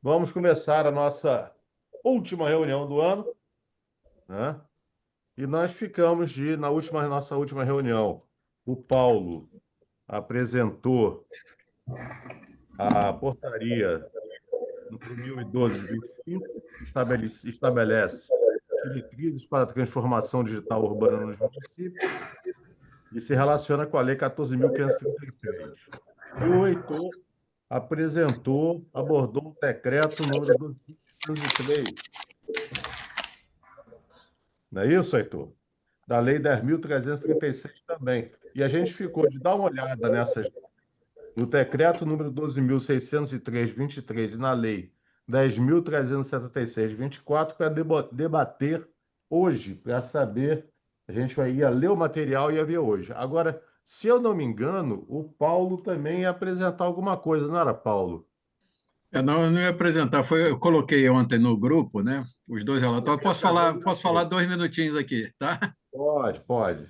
Vamos começar a nossa última reunião do ano, né? E nós ficamos nossa última reunião. O Paulo apresentou a portaria número 1012 de 25, estabelece diretrizes para a transformação digital urbana nos municípios e se relaciona com a Lei 14.533. E o Heitor abordou o decreto número 12.503. Não é isso, Heitor? Da Lei 10.336 também. E a gente ficou de dar uma olhada no decreto número 12.603, 23 e na Lei 10.376, 24, para debater hoje, para saber. A gente ia ler o material e ia ver hoje. Agora, se eu não me engano, o Paulo também ia apresentar alguma coisa, não era, Paulo? Eu não ia apresentar, eu coloquei ontem no grupo, né? Os dois Eu relatórios. queria saber Posso alguma falar coisa. 2 minutinhos aqui, tá? Pode, pode.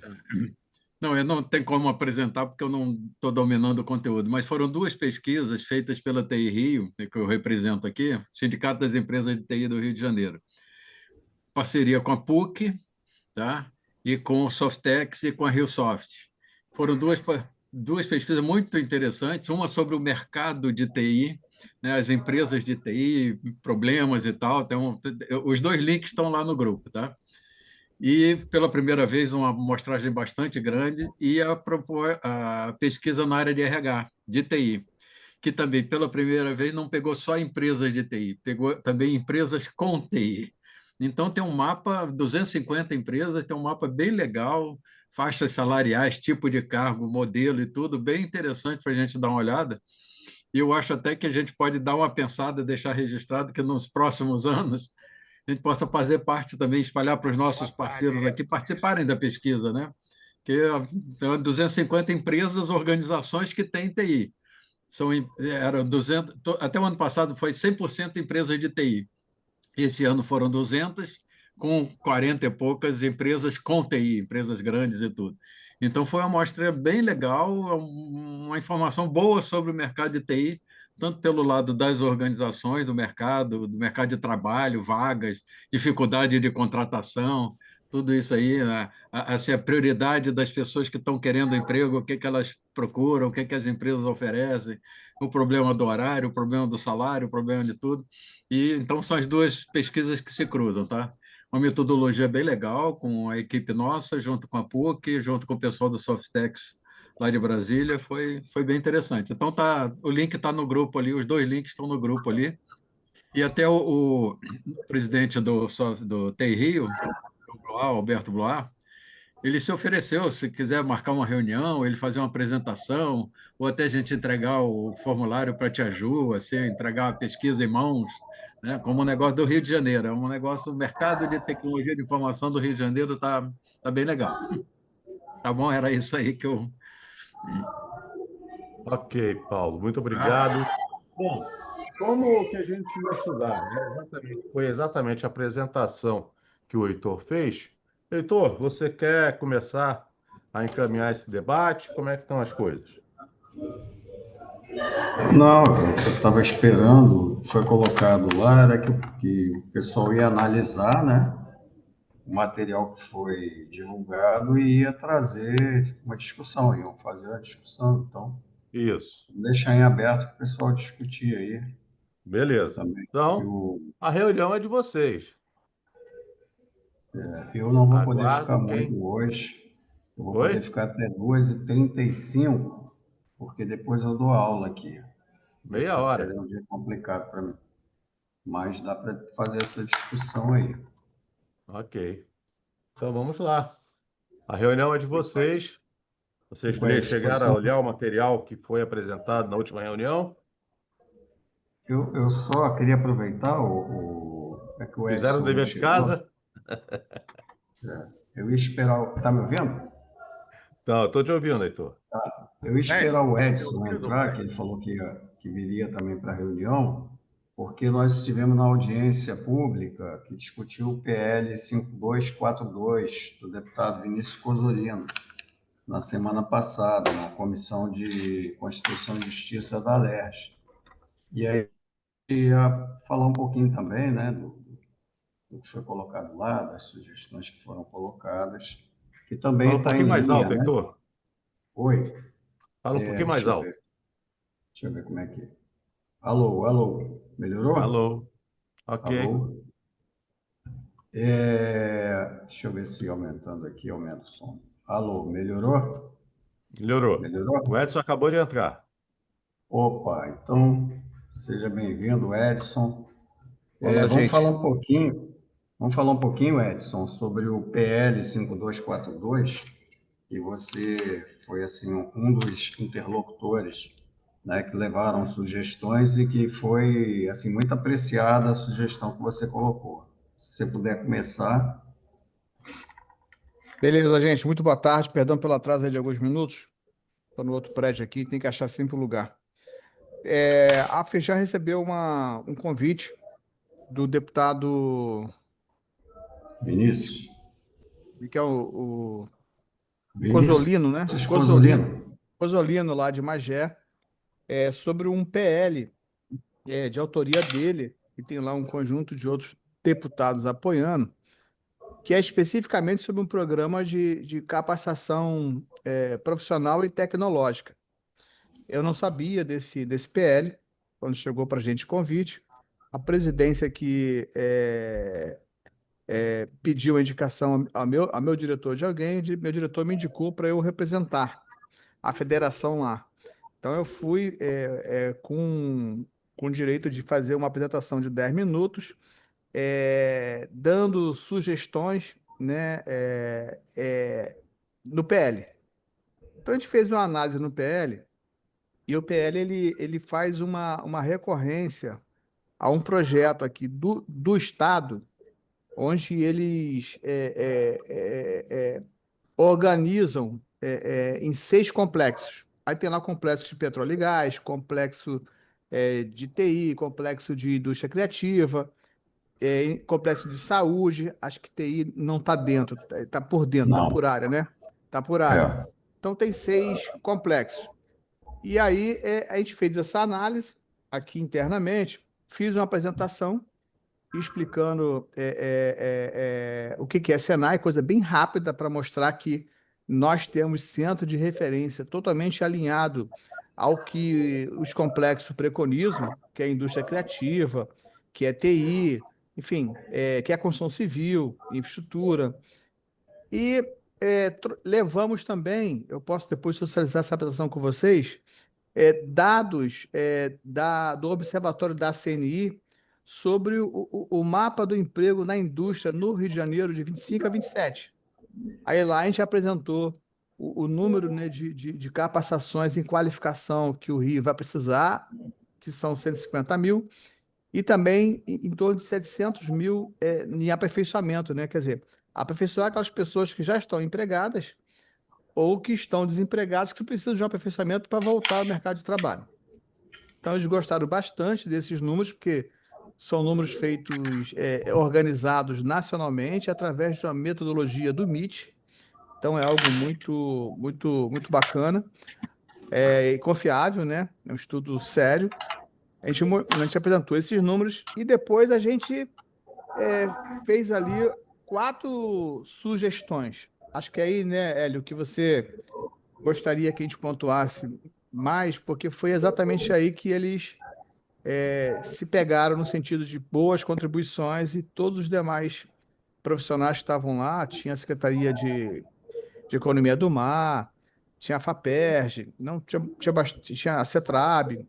Não, eu não tenho como apresentar porque eu não estou dominando o conteúdo, mas foram duas pesquisas feitas pela TI Rio, que eu represento aqui, Sindicato das Empresas de TI do Rio de Janeiro. Parceria com a PUC, tá? E com o Softex e com a RioSoft. Foram duas pesquisas muito interessantes, uma sobre o mercado de TI, né, as empresas de TI, problemas e tal. Então, os dois links estão lá no grupo, tá? E, pela primeira vez, uma amostragem bastante grande e a pesquisa na área de RH, de TI, que também, pela primeira vez, não pegou só empresas de TI, pegou também empresas com TI. Então, tem um mapa, 250 empresas, tem um mapa bem legal, faixas salariais, tipo de cargo, modelo e tudo, bem interessante para a gente dar uma olhada. E eu acho até que a gente pode dar uma pensada, deixar registrado que nos próximos anos a gente possa fazer parte também, espalhar para os nossos parceiros aqui participarem da pesquisa, né? Que tem 250 empresas, organizações que têm TI. Eram 200, até o ano passado foi 100% empresas de TI. Esse ano foram 200, com 40 e poucas empresas com TI, empresas grandes e tudo. Então, foi uma amostra bem legal, uma informação boa sobre o mercado de TI, tanto pelo lado das organizações do mercado de trabalho, vagas, dificuldade de contratação, tudo isso aí, né? Assim, a prioridade das pessoas que estão querendo emprego, o que que elas procuram, o que que as empresas oferecem, o problema do horário, o problema do salário, o problema de tudo. E então são as duas pesquisas que se cruzam, tá? Uma metodologia bem legal, com a equipe nossa, junto com a PUC, junto com o pessoal do Softex lá de Brasília, foi bem interessante. Então o link está no grupo ali, os dois links estão no grupo ali. E até o presidente do TI Rio, o Blois, Alberto Blois, ele se ofereceu, se quiser marcar uma reunião, ele fazer uma apresentação, ou até a gente entregar o formulário para Te Aju, assim, entregar a pesquisa em mãos, né? Como um negócio do Rio de Janeiro. É um negócio, o mercado de tecnologia de informação do Rio de Janeiro tá bem legal. Tá bom? Era isso aí que eu. Ok, Paulo, muito obrigado. Bom, como que a gente ia estudar? Foi exatamente a apresentação que o Heitor fez. Heitor, você quer começar a encaminhar esse debate? Como é que estão as coisas? Não, eu estava esperando, foi colocado lá, era que o pessoal ia analisar, né, o material que foi divulgado e ia trazer uma discussão, iam fazer a discussão. Então, Isso, vou deixar em aberto para o pessoal discutir aí beleza. também. Então, a reunião é de vocês. Eu não vou poder ficar Aguardo muito quem. hoje, eu vou poder Oi? ficar até 2h35, porque depois eu dou aula aqui. Meia Terça-feira hora. é um dia complicado para mim, mas dá para fazer essa discussão aí. Ok. Então vamos lá. A reunião é de vocês. Vocês Vai, a chegaram a disposição. olhar o material que foi apresentado na última reunião? Eu só queria aproveitar é que o Fizeram o Edson não dever de chegou. casa? Eu ia esperar. Tá me ouvindo? Não, estou te ouvindo, Heitor. Eu ia esperar o Estou te Edson ouvindo, entrar, que cara. ele falou que viria também para a reunião, porque nós estivemos na audiência pública que discutiu o PL 5242 do deputado Vinícius Cozolino, na semana passada, na Comissão de Constituição e Justiça da Alerj. E aí ia falar um pouquinho também, né, do que foi colocado lá, das sugestões que foram colocadas, que também Fala um está em pouquinho mais linha, alto, né? Heitor. Oi, Fala um pouquinho mais alto. deixa eu ver como é que... Alô, alô, melhorou? Alô. Ok. Alô? Deixa eu ver se aumentando aqui, aumenta o som. Alô, melhorou? Melhorou. O Melhorou? Edson acabou de entrar. Opa, então seja bem-vindo, Edson. Fala, Vamos gente. falar um pouquinho, Edson, sobre o PL 5242, que você foi assim um dos interlocutores, né, que levaram sugestões e que foi assim muito apreciada a sugestão que você colocou. Se você puder começar. Beleza, gente. Muito boa tarde. Perdão pelo atraso aí de alguns minutos. Estou no outro prédio aqui, tem que achar sempre o lugar. A Feijão recebeu um convite do deputado, Vinícius. que é o Vinícius Cozzolino, né? Cozzolino. Cozzolino. Cozzolino, lá de Magé, sobre um PL de autoria dele, e tem lá um conjunto de outros deputados apoiando, que é especificamente sobre um programa de capacitação profissional e tecnológica. Eu não sabia desse PL, quando chegou para a gente o convite. A presidência que pediu a indicação ao meu diretor de alguém, meu diretor me indicou para eu representar a federação lá. Então, eu fui com o direito de fazer uma apresentação de 10 minutos, dando sugestões, né, no PL. Então, a gente fez uma análise no PL. E o PL ele faz uma recorrência a um projeto aqui do Estado, onde eles organizam em 6 complexos. Aí tem lá complexo de petróleo e gás, complexo de TI, complexo de indústria criativa, complexo de saúde. Acho que TI não está dentro, está por dentro, está por Não, área, né? Está por área. é. Então tem 6 complexos. E aí a gente fez essa análise aqui internamente, fiz uma apresentação explicando o que é Senai, coisa bem rápida para mostrar que nós temos centro de referência totalmente alinhado ao que os complexos preconizam, que é a indústria criativa, que é TI, enfim, que é a construção civil, infraestrutura. E levamos também, eu posso depois socializar essa apresentação com vocês, dados do Observatório da CNI sobre o mapa do emprego na indústria no Rio de Janeiro de 25 a 27. Aí lá a gente apresentou o número, né, de capacitações em qualificação que o Rio vai precisar, que são 150 mil, e também em torno de 700 mil em aperfeiçoamento, né? Quer dizer, aperfeiçoar aquelas pessoas que já estão empregadas ou que estão desempregados que precisam de um aperfeiçoamento para voltar ao mercado de trabalho. Então, eles gostaram bastante desses números, porque são números feitos, organizados nacionalmente, através de uma metodologia do MIT. Então, é algo muito, muito, muito bacana e confiável, né? É um estudo sério. A gente apresentou esses números e depois a gente fez ali 4 sugestões. Acho que aí, né, Hélio, que você gostaria que a gente pontuasse mais, porque foi exatamente aí que eles se pegaram no sentido de boas contribuições e todos os demais profissionais que estavam lá, tinha a Secretaria de Economia do Mar, tinha a FAPERJ, não, tinha a CETRAB,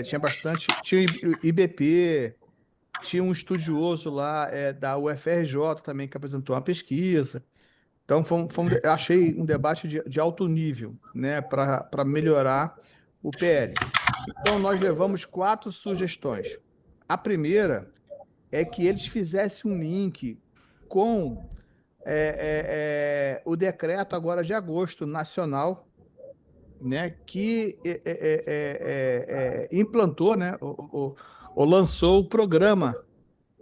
tinha bastante, tinha o IBP, tinha um estudioso lá da UFRJ também que apresentou uma pesquisa. Então, eu achei um debate de alto nível, né, para melhorar o PL. Então, nós levamos 4 sugestões. A primeira é que eles fizessem um link com o decreto agora de agosto nacional, né, que implantou, né, ou lançou o programa,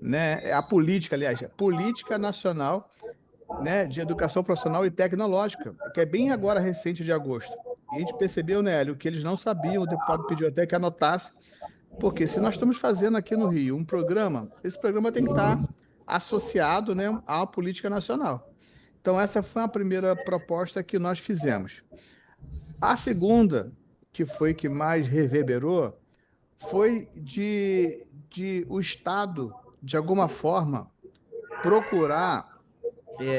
né, a política, aliás, a Política Nacional, né, de Educação Profissional e Tecnológica, que é bem agora recente de agosto. E a gente percebeu, né, Hélio, que eles não sabiam, o deputado pediu até que anotasse, Porque se nós estamos fazendo aqui no Rio um programa, esse programa tem que estar associado, né, à política nacional. Então, essa foi a primeira proposta que nós fizemos. A segunda, que foi que mais reverberou, foi de o Estado, de alguma forma, procurar,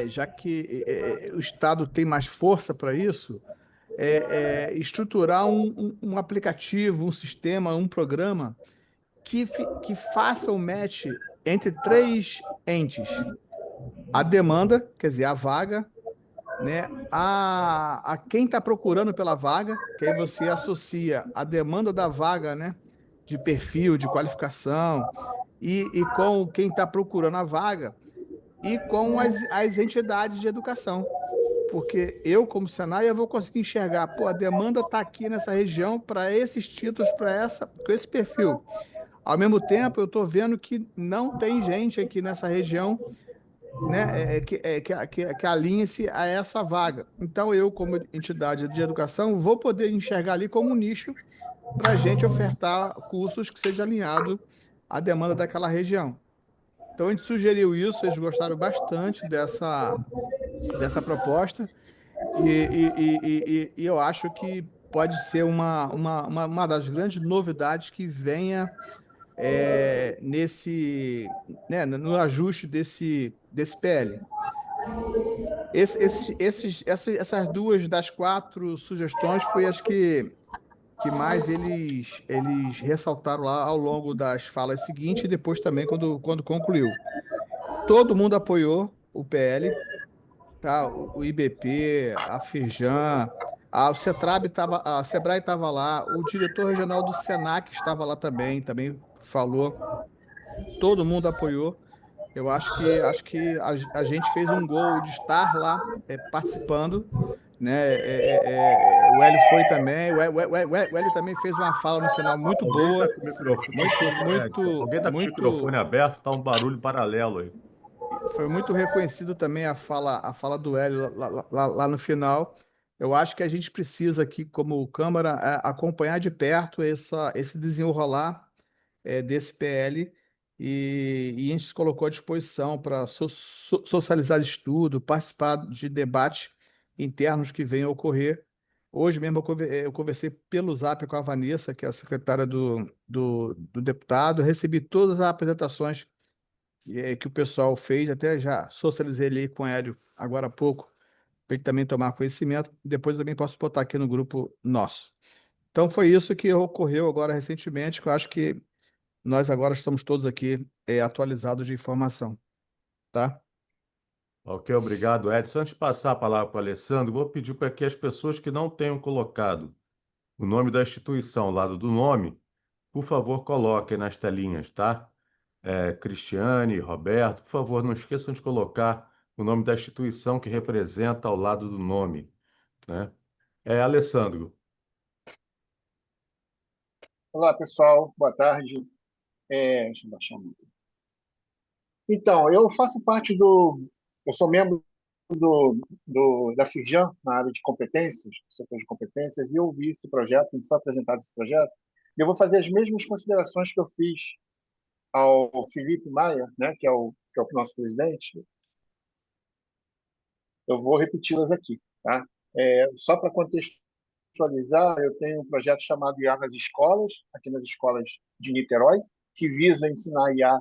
já que o Estado tem mais força para isso, estruturar um aplicativo, um sistema, um programa que faça o match entre três entes. A demanda, quer dizer, a vaga, né? A quem está procurando pela vaga, que aí você associa a demanda da vaga, né? De perfil, de qualificação, e com quem está procurando a vaga, e com as entidades de educação. Porque eu, como Senai, eu vou conseguir enxergar, pô, a demanda está aqui nessa região para esses títulos, com esse perfil. Ao mesmo tempo, eu estou vendo que não tem gente aqui nessa região, né, que alinhe-se a essa vaga. Então, eu, como entidade de educação, vou poder enxergar ali como um nicho para a gente ofertar cursos que sejam alinhados à demanda daquela região. Então, a gente sugeriu isso, eles gostaram bastante dessa proposta, e eu acho que pode ser uma das grandes novidades que venha né, no ajuste desse PL. Essas duas das quatro sugestões foi as que mais eles ressaltaram lá ao longo das falas seguintes e depois também quando concluiu. Todo mundo apoiou o PL, tá? O IBP, a Firjan, o Cetrab tava, a Sebrae estava lá, o diretor regional do Senac estava lá também falou. Todo mundo apoiou. Eu acho que a gente fez um gol de estar lá participando, né? O Hélio foi também. O Hélio também fez uma fala no final muito Alguém está boa, com o microfone, muito, Edson, muito, alguém está com o microfone muito. aberto, está um barulho paralelo aí. Foi muito reconhecido também a fala do Hélio lá no final. Eu acho que a gente precisa aqui, como Câmara, acompanhar de perto esse desenrolar desse PL e a gente se colocou à disposição para socializar estudo, participar de debates internos que venham a ocorrer. Hoje mesmo eu conversei pelo Zap com a Vanessa, que é a secretária do deputado, recebi todas as apresentações que o pessoal fez, até já socializei ali com o Hélio agora há pouco, para ele também tomar conhecimento. Depois eu também posso botar aqui no grupo nosso. Então foi isso que ocorreu agora recentemente, que eu acho que nós agora estamos todos aqui atualizados de informação, tá? Ok, obrigado, Edson. Antes de passar a palavra para o Alessandro, vou pedir para que as pessoas que não tenham colocado o nome da instituição ao lado do nome, por favor, coloquem nas telinhas, tá? Cristiane, Roberto, por favor, não esqueçam de colocar o nome da instituição que representa ao lado do nome, né? Alessandro. Olá, pessoal. Boa tarde. Deixa eu baixar um. Então, eu faço parte eu sou membro da Firjan, na área de competências, do setor de competências, e eu vi esse projeto, me foi apresentado esse projeto, e eu vou fazer as mesmas considerações que eu fiz ao Felipe Maia, né, que é o nosso presidente. Eu vou repeti-las aqui, tá? Só para contextualizar, eu tenho um projeto chamado IA nas escolas, aqui nas escolas de Niterói, que visa ensinar IA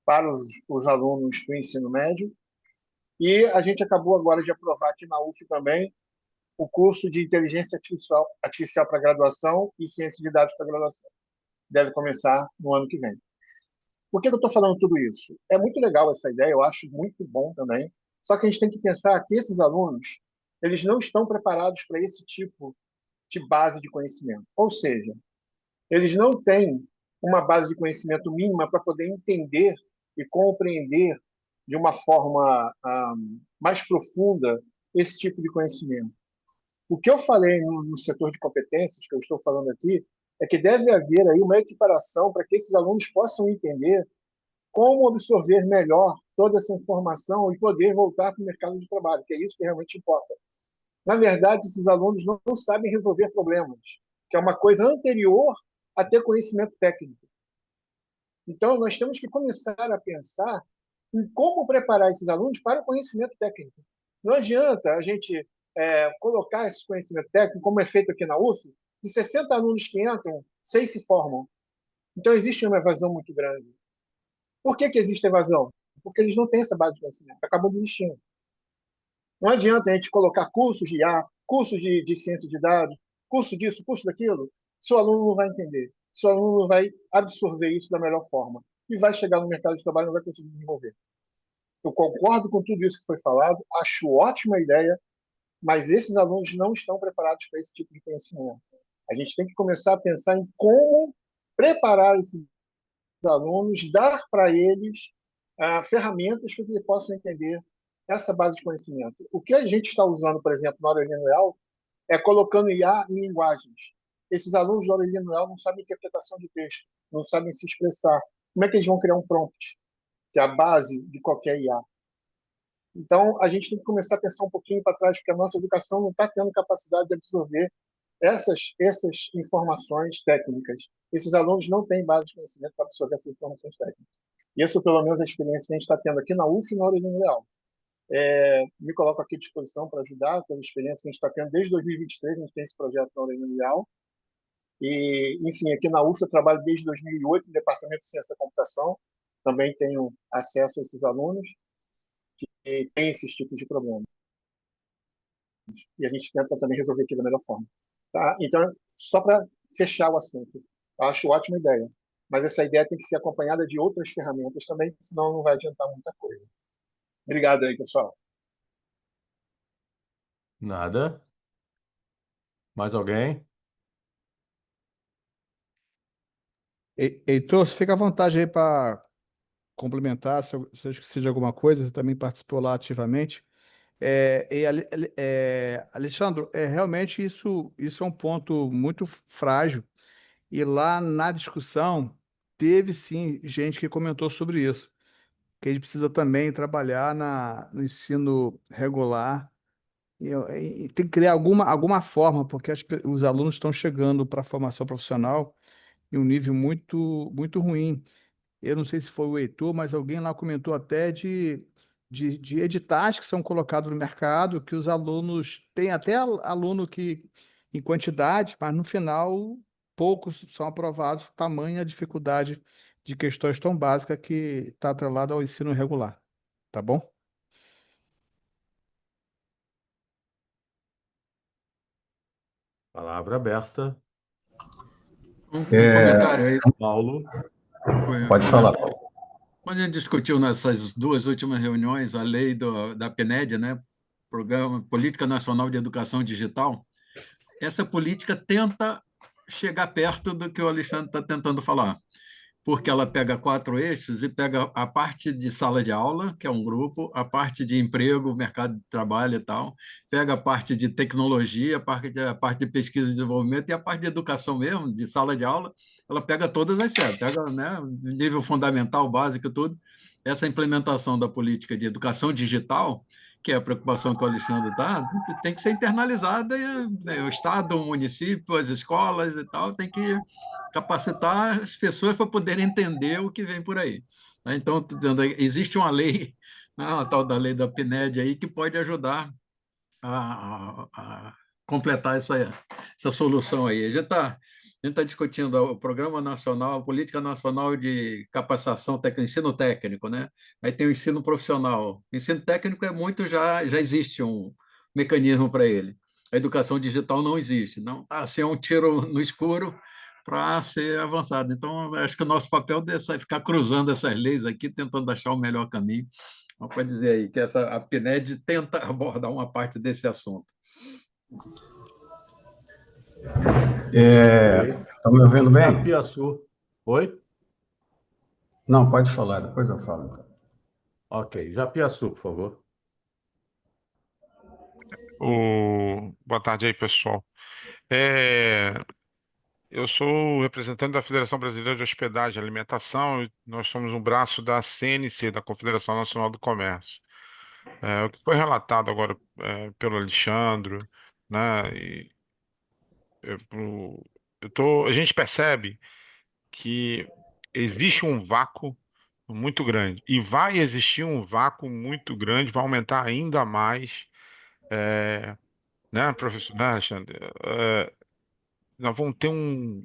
para os alunos do ensino médio. E a gente acabou agora de aprovar aqui na UF também o curso de Inteligência Artificial para graduação e Ciência de Dados para graduação. Deve começar no ano que vem. Por que eu estou falando tudo isso? É muito legal essa ideia, eu acho muito bom também. Só que a gente tem que pensar que esses alunos, eles não estão preparados para esse tipo de base de conhecimento. Ou seja, eles não têm uma base de conhecimento mínima para poder entender e compreender de uma forma mais profunda esse tipo de conhecimento. O que eu falei no setor de competências, que eu estou falando aqui, é que deve haver aí uma equiparação para que esses alunos possam entender como absorver melhor toda essa informação e poder voltar para o mercado de trabalho, que é isso que realmente importa. Na verdade, esses alunos não sabem resolver problemas, que é uma coisa anterior a ter conhecimento técnico. Então, nós temos que começar a pensar em como preparar esses alunos para o conhecimento técnico. Não adianta a gente colocar esse conhecimento técnico, como é feito aqui na UF, de 60 alunos que entram, 6 se formam. Então, existe uma evasão muito grande. Por que existe evasão? Porque eles não têm essa base de conhecimento, acabam desistindo. Não adianta a gente colocar cursos de IA, cursos de ciência de dados, curso disso, curso daquilo, se o aluno não vai entender, se o aluno não vai absorver isso da melhor forma e vai chegar no mercado de trabalho e não vai conseguir desenvolver. Eu concordo com tudo isso que foi falado, acho ótima ideia, mas esses alunos não estão preparados para esse tipo de conhecimento. A gente tem que começar a pensar em como preparar esses alunos, dar para eles ferramentas para que eles possam entender essa base de conhecimento. O que a gente está usando, por exemplo, na Aureliano Leal, é colocando IA em linguagens. Esses alunos da Aureliano Leal não sabem interpretação de texto, não sabem se expressar. Como é que eles vão criar um prompt, que é a base de qualquer IA? Então, a gente tem que começar a pensar um pouquinho para trás, porque a nossa educação não está tendo capacidade de absorver essas informações técnicas. Esses alunos não têm base de conhecimento para absorver essas informações técnicas. Isso, pelo menos, é a experiência que a gente está tendo aqui na UF e na Aureliano Leal. Me coloco aqui à disposição para ajudar, pela experiência que a gente está tendo desde 2023, a gente tem esse projeto na Aureliano Leal. E, enfim, aqui na UF eu trabalho desde 2008 no Departamento de Ciência da Computação, também tenho acesso a esses alunos que têm esses tipos de problemas. E a gente tenta também resolver aqui da melhor forma. Tá? Então, só para fechar o assunto, eu acho ótima ideia, mas essa ideia tem que ser acompanhada de outras ferramentas também, senão não vai adiantar muita coisa. Obrigado aí, pessoal. Nada. Mais alguém? Heitor, você fica à vontade aí para complementar, se eu esqueci de alguma coisa, você também participou lá ativamente. Alexandre, realmente isso é um ponto muito frágil. E lá na discussão, teve sim gente que comentou sobre isso, que a gente precisa também trabalhar no ensino regular e tem que criar alguma forma, porque os alunos estão chegando para a formação profissional em um nível muito ruim. Eu não sei se foi o Heitor, mas alguém lá comentou até de editais que são colocados no mercado, que os alunos, tem até aluno que em quantidade, mas no final poucos são aprovados, tamanha a dificuldade de questões tão básicas que está atrelada ao ensino regular. Tá bom? Palavra aberta. Um comentário aí. Paulo. Pode falar. Quando a gente discutiu nessas duas últimas reuniões a lei da PNED, né, Programa Política Nacional de Educação Digital, essa política tenta chegar perto do que o Alexandre está tentando falar, porque ela pega 4 eixos e pega a parte de sala de aula, que é um grupo, a parte de emprego, mercado de trabalho e tal, pega a parte de tecnologia, a parte de pesquisa e desenvolvimento e a parte de educação mesmo, de sala de aula, ela pega todas as séries, pega, né, nível fundamental, básico, tudo. Essa implementação da política de educação digital, que é a preocupação que o Alexandre está, tem que ser internalizada, né, o Estado, o município, as escolas e tal, tem que capacitar as pessoas para poderem entender o que vem por aí. Né? Então, existe uma lei, né, a tal da lei da PNED aí, que pode ajudar a completar essa solução aí. A gente tá discutindo o Programa Nacional, a Política Nacional de Capacitação Técnica, Ensino Técnico, né? Aí tem o ensino profissional. O ensino técnico já existe um mecanismo para ele. A educação digital não existe. Não está assim, é um tiro no escuro para ser avançado. Então, acho que o nosso papel é ficar cruzando essas leis aqui, tentando achar o melhor caminho. Então, pode dizer aí que a PNED tenta abordar uma parte desse assunto. Estão me ouvindo bem? Japiaçu. Oi? Não, pode falar, depois eu falo. Então. Ok. Japiaçu, por favor. Boa tarde aí, pessoal. Eu sou o representante da Federação Brasileira de Hospedagem e Alimentação e nós somos um braço da CNC, da Confederação Nacional do Comércio. O que foi relatado agora pelo Alexandre, né? A gente percebe que existe um vácuo muito grande. E vai existir um vácuo muito grande, vai aumentar ainda mais, é, né, professor, né, Alexandre? Nós vamos ter um.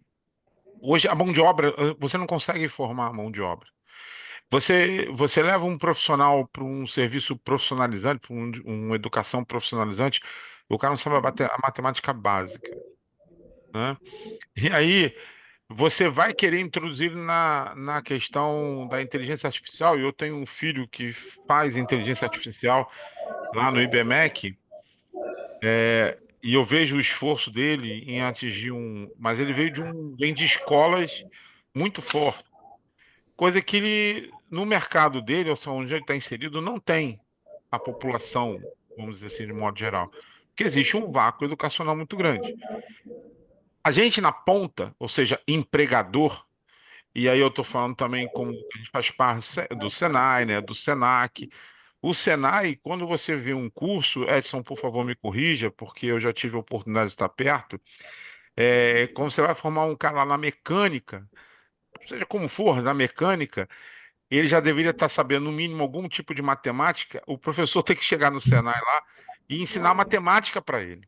Hoje, a mão de obra, você não consegue formar a mão de obra. Você leva um profissional para um serviço profissionalizante, para uma educação profissionalizante, o cara não sabe a matemática básica, né? E aí, você vai querer introduzir na questão da inteligência artificial, e eu tenho um filho que faz inteligência artificial lá no IBMEC, e eu vejo o esforço dele em atingir um. Mas ele vem de escolas muito fortes, coisa que ele, no mercado dele, ou seja, onde ele está inserido, não tem a população, vamos dizer assim, de modo geral. Porque existe um vácuo educacional muito grande. A gente na ponta, ou seja, empregador, e aí eu estou falando também como a gente faz parte do Senai, né, do Senac. O Senai, quando você vê um curso, Edson, por favor, me corrija, porque eu já tive a oportunidade de estar perto. Quando você vai formar um cara lá na mecânica, seja como for, na mecânica, ele já deveria estar sabendo, no mínimo, algum tipo de matemática. O professor tem que chegar no Senai lá e ensinar matemática para ele.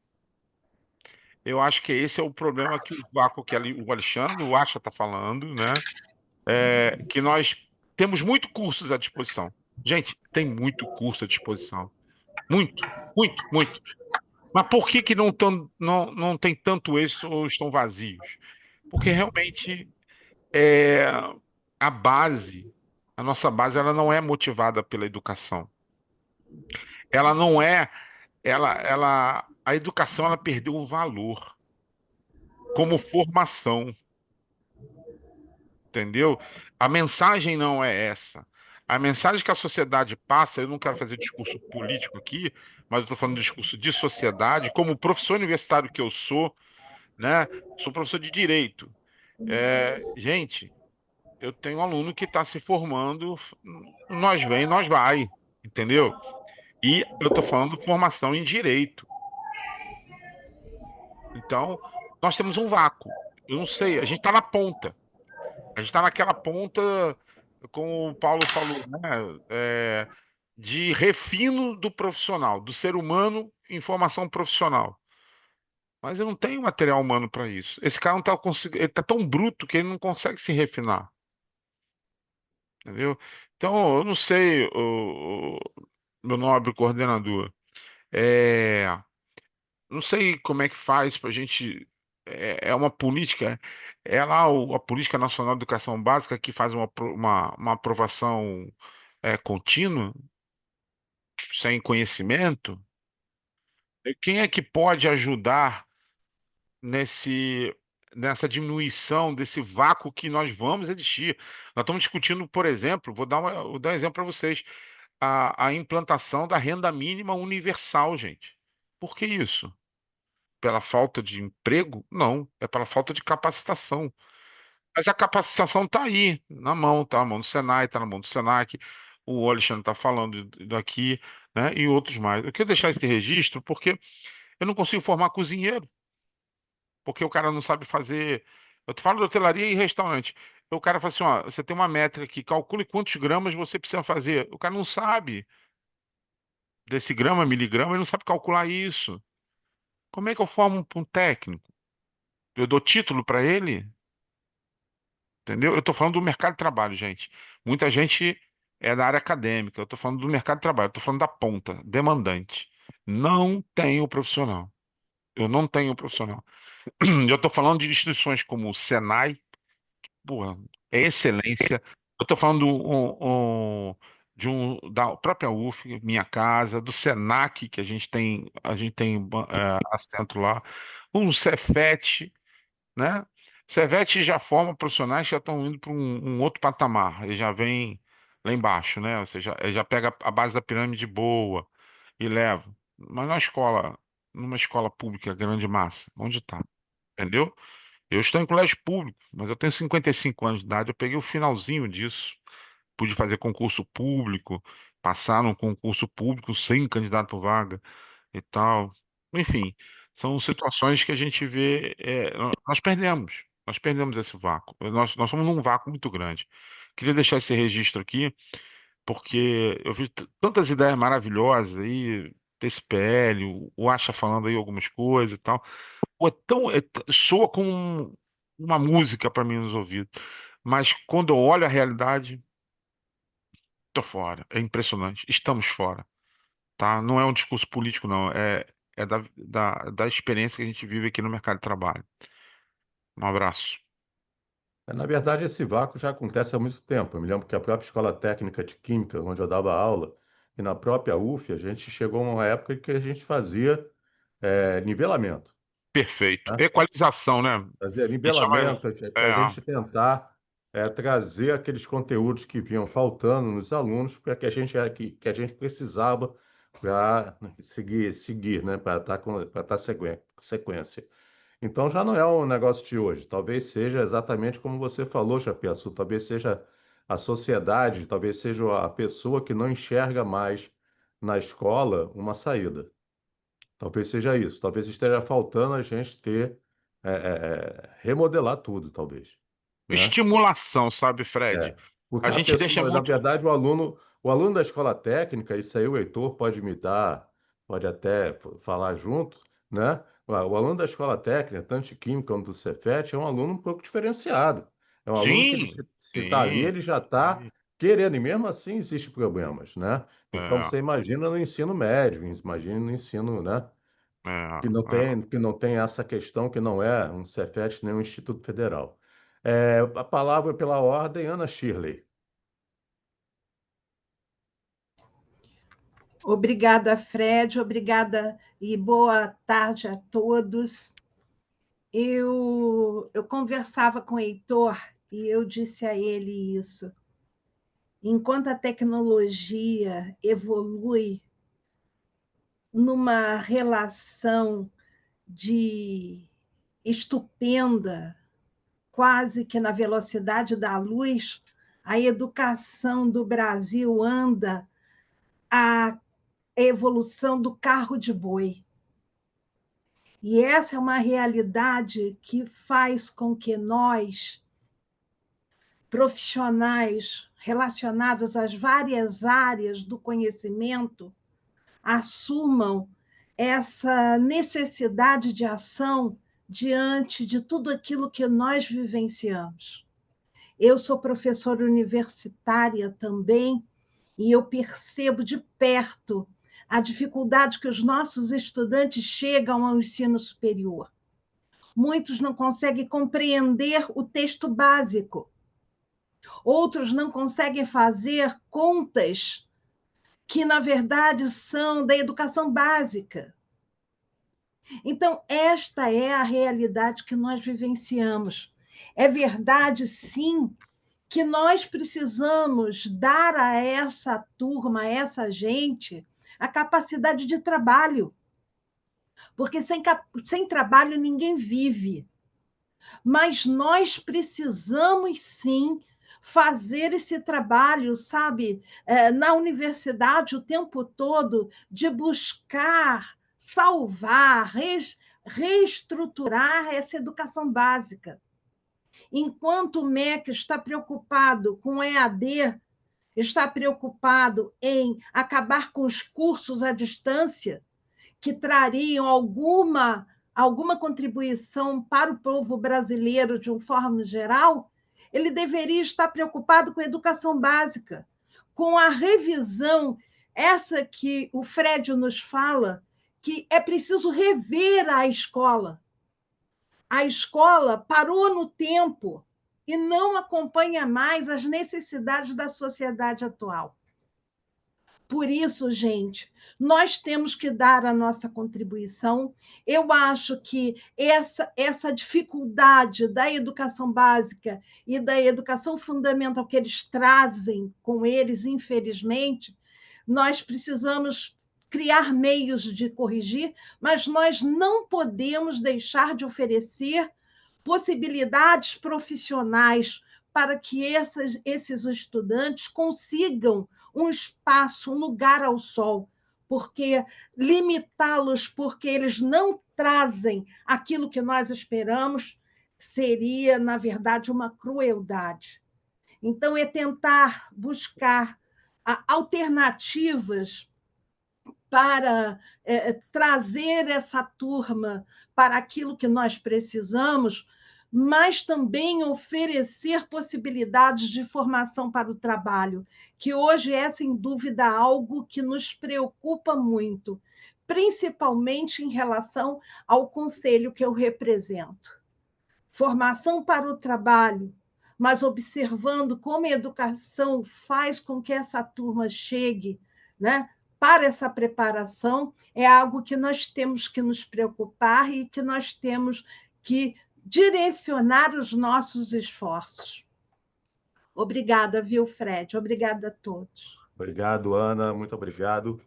Eu acho que esse é o problema que o vácuo que o Alexandre, o Acha está falando, né? Que nós temos muito cursos à disposição. Gente, tem muito curso à disposição. Muito, muito, muito. Mas por que que não tem tanto êxito ou estão vazios? Porque realmente é, a base, a nossa base, ela não é motivada pela educação. Ela não é, a educação ela perdeu o valor como formação, entendeu? A mensagem não é essa. A mensagem que a sociedade passa, eu não quero fazer discurso político aqui, mas eu estou falando de discurso de sociedade, como professor universitário que eu sou, né? Sou professor de direito. Gente, eu tenho um aluno que está se formando, nós vem, nós vai, entendeu? E eu estou falando de formação em direito. Então, nós temos um vácuo. Eu não sei, a gente está na ponta. A gente está naquela ponta, como o Paulo falou, né? É, de refino do profissional, do ser humano em formação profissional. Mas eu não tenho material humano para isso. Esse cara não tá conseguindo, ele tá tão bruto que ele não consegue se refinar, entendeu? Então, eu não sei, meu nobre coordenador. É, não sei como é que faz para a gente. É uma política. É lá a Política Nacional de Educação Básica que faz uma aprovação contínua, sem conhecimento. E quem é que pode ajudar nesse, nessa diminuição desse vácuo que nós vamos existir? Nós estamos discutindo, por exemplo, vou dar um exemplo para vocês, a implantação da renda mínima universal, gente. Por que isso? Pela falta de emprego? Não, é pela falta de capacitação. Mas a capacitação está aí, na mão, está na mão do Senai, está na mão do Senac, o Alexandre está falando daqui, né, e outros mais. Eu quero deixar esse registro porque eu não consigo formar cozinheiro, porque o cara não sabe fazer. Eu te falo de hotelaria e restaurante. O cara fala assim: ó, você tem uma métrica aqui, calcule quantos gramas você precisa fazer. O cara não sabe desse grama, miligrama, ele não sabe calcular isso. Como é que eu formo um técnico? Eu dou título para ele? Entendeu? Eu estou falando do mercado de trabalho, gente. Muita gente é da área acadêmica. Eu estou falando do mercado de trabalho. Eu estou falando da ponta, demandante. Não tenho profissional. Eu não tenho profissional. Eu estou falando de instituições como o Senai, porra, é excelência. Eu estou falando da própria UF, minha casa, do Senac, que a gente tem assento lá, um Cefet, né? Cevete já forma profissionais que já estão indo para um outro patamar, ele já vem lá embaixo, né? Ou seja, ele já pega a base da pirâmide boa e leva. Mas numa escola pública, grande massa, onde está? Entendeu? Eu estou em colégio público, mas eu tenho 55 anos de idade, eu peguei o finalzinho disso. Pude fazer concurso público, passar num concurso público sem candidato por vaga e tal. Enfim, são situações que a gente vê, nós perdemos. Nós perdemos esse vácuo. Nós somos num vácuo muito grande. Queria deixar esse registro aqui, porque eu vi tantas ideias maravilhosas aí, desse PL, o Acha falando aí algumas coisas e tal. Pô, soa como uma música para mim nos ouvidos. Mas quando eu olho a realidade, tô fora. É impressionante. Estamos fora, tá? Não é um discurso político, não. É da experiência que a gente vive aqui no mercado de trabalho. Um abraço. Na verdade, esse vácuo já acontece há muito tempo. Eu me lembro que a própria Escola Técnica de Química, onde eu dava aula, e na própria UF, a gente chegou a uma época em que a gente fazia nivelamento, Perfeito. né? Equalização, né? Fazia A gente chama. nivelamento para a gente tentar trazer aqueles conteúdos que vinham faltando nos alunos, para que que a gente precisava para seguir, né? Para estar sequência. Então já não é um negócio de hoje. Talvez seja exatamente como você falou, Chapeaçu. Talvez seja a sociedade, talvez seja a pessoa que não enxerga mais na escola uma saída. Talvez seja isso. Talvez esteja faltando a gente remodelar tudo, talvez, né? Estimulação, sabe, Fred? É, A porque a gente deixa pessoa, na muito. verdade, o aluno da escola técnica, isso aí o Heitor pode me dar, pode até falar junto, né? O aluno da escola técnica, tanto de Química quanto do Cefet, é um aluno um pouco diferenciado. É um aluno que ele Sim, se está ali, sim. ele já está querendo, e mesmo assim existem problemas, né? Então É, você imagina no ensino médio, imagina no ensino, né? é, Que não é. tem, que não tem essa questão, que não é um Cefet nem um Instituto Federal. A palavra pela ordem, Ana Shirley. Obrigada, Fred, obrigada e boa tarde a todos. Eu conversava com o Heitor e eu disse a ele isso. Enquanto a tecnologia evolui numa relação de estupenda, quase que na velocidade da luz, a educação do Brasil anda a evolução do carro de boi. E essa é uma realidade que faz com que nós, profissionais relacionados às várias áreas do conhecimento, assumam essa necessidade de ação diante de tudo aquilo que nós vivenciamos. Eu sou professora universitária também, e eu percebo de perto a dificuldade que os nossos estudantes chegam ao ensino superior. Muitos não conseguem compreender o texto básico. Outros não conseguem fazer contas que, na verdade, são da educação básica. Então, esta é a realidade que nós vivenciamos. É verdade, sim, que nós precisamos dar a essa turma, a essa gente, a capacidade de trabalho. Porque sem trabalho ninguém vive. Mas nós precisamos, sim, fazer esse trabalho, sabe, na universidade o tempo todo, de buscar salvar, reestruturar essa educação básica. Enquanto o MEC está preocupado com EAD, está preocupado em acabar com os cursos à distância, que trariam alguma contribuição para o povo brasileiro de uma forma geral, ele deveria estar preocupado com a educação básica, com a revisão, essa que o Fred nos fala, que é preciso rever a escola. A escola parou no tempo e não acompanha mais as necessidades da sociedade atual. Por isso, gente, nós temos que dar a nossa contribuição. Eu acho que essa dificuldade da educação básica e da educação fundamental que eles trazem com eles, infelizmente, nós precisamos criar meios de corrigir, mas nós não podemos deixar de oferecer possibilidades profissionais para que esses estudantes consigam um espaço, um lugar ao sol, porque limitá-los porque eles não trazem aquilo que nós esperamos seria, na verdade, uma crueldade. Então, é tentar buscar alternativas para trazer essa turma para aquilo que nós precisamos, mas também oferecer possibilidades de formação para o trabalho, que hoje é, sem dúvida, algo que nos preocupa muito, principalmente em relação ao conselho que eu represento. Formação para o trabalho, mas observando como a educação faz com que essa turma chegue, né, para essa preparação, é algo que nós temos que nos preocupar e que nós temos que direcionar os nossos esforços. Obrigada, viu, Fred? Obrigada a todos. Obrigado, Ana, muito obrigado.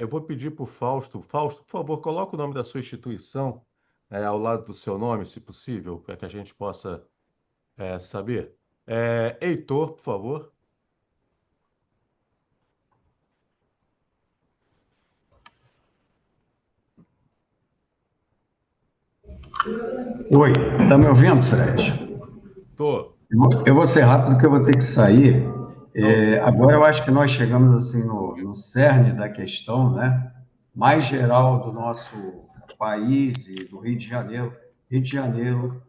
Eu vou pedir para o Fausto. Fausto, por favor, coloque o nome da sua instituição ao lado do seu nome, se possível, para que a gente possa saber. Heitor, por favor. Oi, está me ouvindo, Fred? Estou. Eu vou ser rápido porque eu vou ter que sair. Agora eu acho que nós chegamos assim no cerne da questão, né, mais geral do nosso país e do Rio de Janeiro. Rio de Janeiro,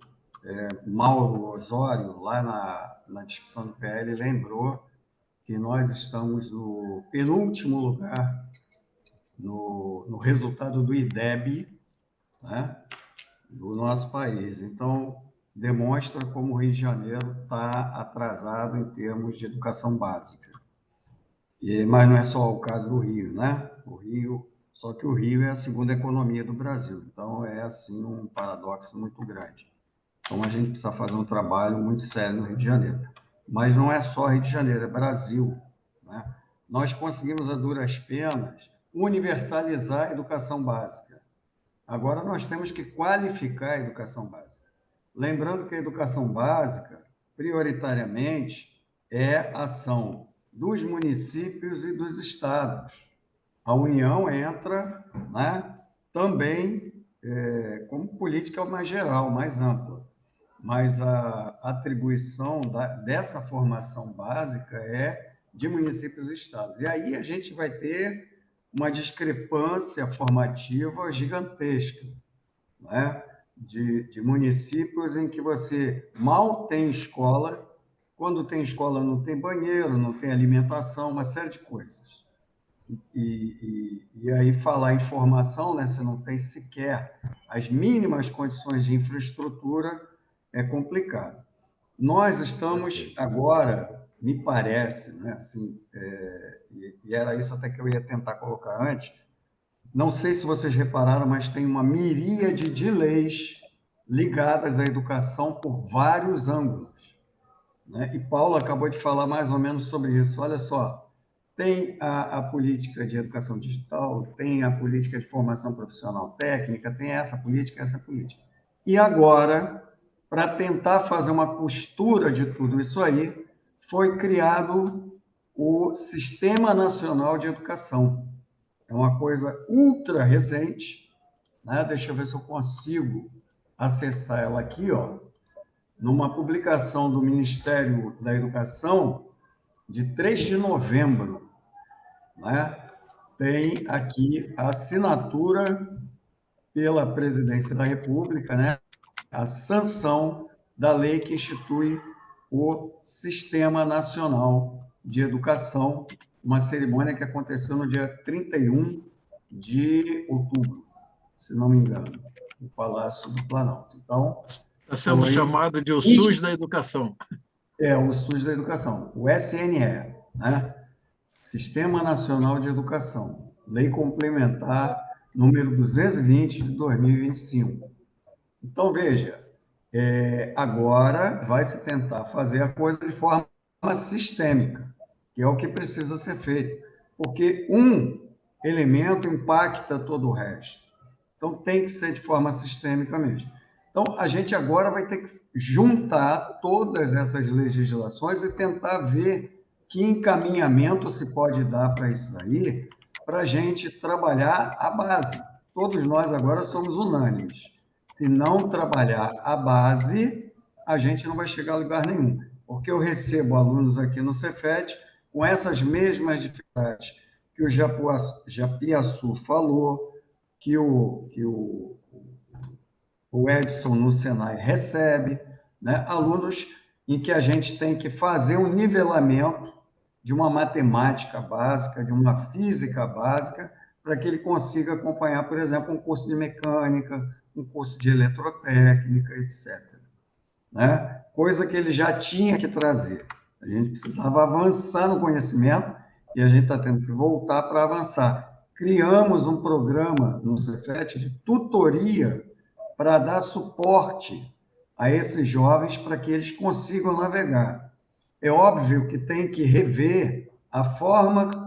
Mauro Osório, lá na discussão do PL, lembrou que nós estamos no penúltimo lugar no resultado do IDEB, né, do nosso país. Então, demonstra como o Rio de Janeiro está atrasado em termos de educação básica. Mas não é só o caso do Rio, né? Só que o Rio é a segunda economia do Brasil, então é assim um paradoxo muito grande. Então a gente precisa fazer um trabalho muito sério no Rio de Janeiro. Mas não é só Rio de Janeiro, é Brasil, né? Nós conseguimos, a duras penas, universalizar a educação básica. Agora nós temos que qualificar a educação básica. Lembrando que a educação básica, prioritariamente, é ação dos municípios e dos estados. A União entra, né, também como política mais geral, mais ampla. Mas a atribuição dessa formação básica é de municípios e estados. E aí a gente vai ter uma discrepância formativa gigantesca, né? De municípios em que você mal tem escola, quando tem escola não tem banheiro, não tem alimentação, uma série de coisas. E aí falar em formação, né, você não tem sequer as mínimas condições de infraestrutura, é complicado. Nós estamos agora, me parece, né, assim, e era isso até que eu ia tentar colocar antes, não sei se vocês repararam, mas tem uma miríade de leis ligadas à educação por vários ângulos, né? E Paulo acabou de falar mais ou menos sobre isso. Olha só, tem a política de educação digital, tem a política de formação profissional técnica, tem essa política. E agora, para tentar fazer uma costura de tudo isso aí, foi criado o Sistema Nacional de Educação. É uma coisa ultra recente, né? Deixa eu ver se eu consigo acessar ela aqui, ó, numa publicação do Ministério da Educação de 3 de novembro, né? Tem aqui a assinatura pela Presidência da República, né? A sanção da lei que institui o Sistema Nacional de Educação, uma cerimônia que aconteceu no dia 31 de outubro, se não me engano, no Palácio do Planalto. Então, está sendo chamado de o SUS da educação. O SUS da educação, o SNE, né? Sistema Nacional de Educação, Lei Complementar número 220 de 2025. Então, veja, agora vai se tentar fazer a coisa de forma sistêmica, que é o que precisa ser feito, porque um elemento impacta todo o resto. Então, tem que ser de forma sistêmica mesmo. Então, a gente agora vai ter que juntar todas essas legislações e tentar ver que encaminhamento se pode dar para isso daí, para a gente trabalhar a base. Todos nós agora somos unânimes. Se não trabalhar a base, a gente não vai chegar a lugar nenhum. Porque eu recebo alunos aqui no Cefet com essas mesmas dificuldades que o Japiaçu falou, que o Edson no Senai recebe, né? Alunos em que a gente tem que fazer um nivelamento de uma matemática básica, de uma física básica, para que ele consiga acompanhar, por exemplo, um curso de mecânica, um curso de eletrotécnica, etc. Né? Coisa que ele já tinha que trazer. A gente precisava avançar no conhecimento e a gente está tendo que voltar para avançar. Criamos um programa no Cefet de tutoria para dar suporte a esses jovens para que eles consigam navegar. É óbvio que tem que rever a forma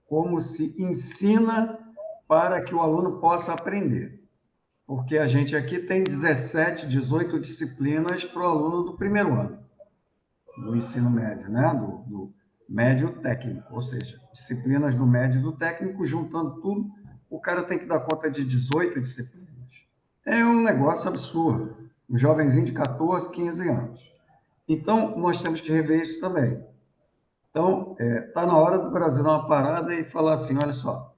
como se ensina para que o aluno possa aprender. Porque a gente aqui tem 17, 18 disciplinas para o aluno do primeiro ano do ensino médio, né? do médio técnico, ou seja, disciplinas do médio e do técnico, juntando tudo, o cara tem que dar conta de 18 disciplinas. É um negócio absurdo. Um jovenzinho de 14, 15 anos. Então, nós temos que rever isso também. Então, está na hora do Brasil dar uma parada e falar assim, olha só,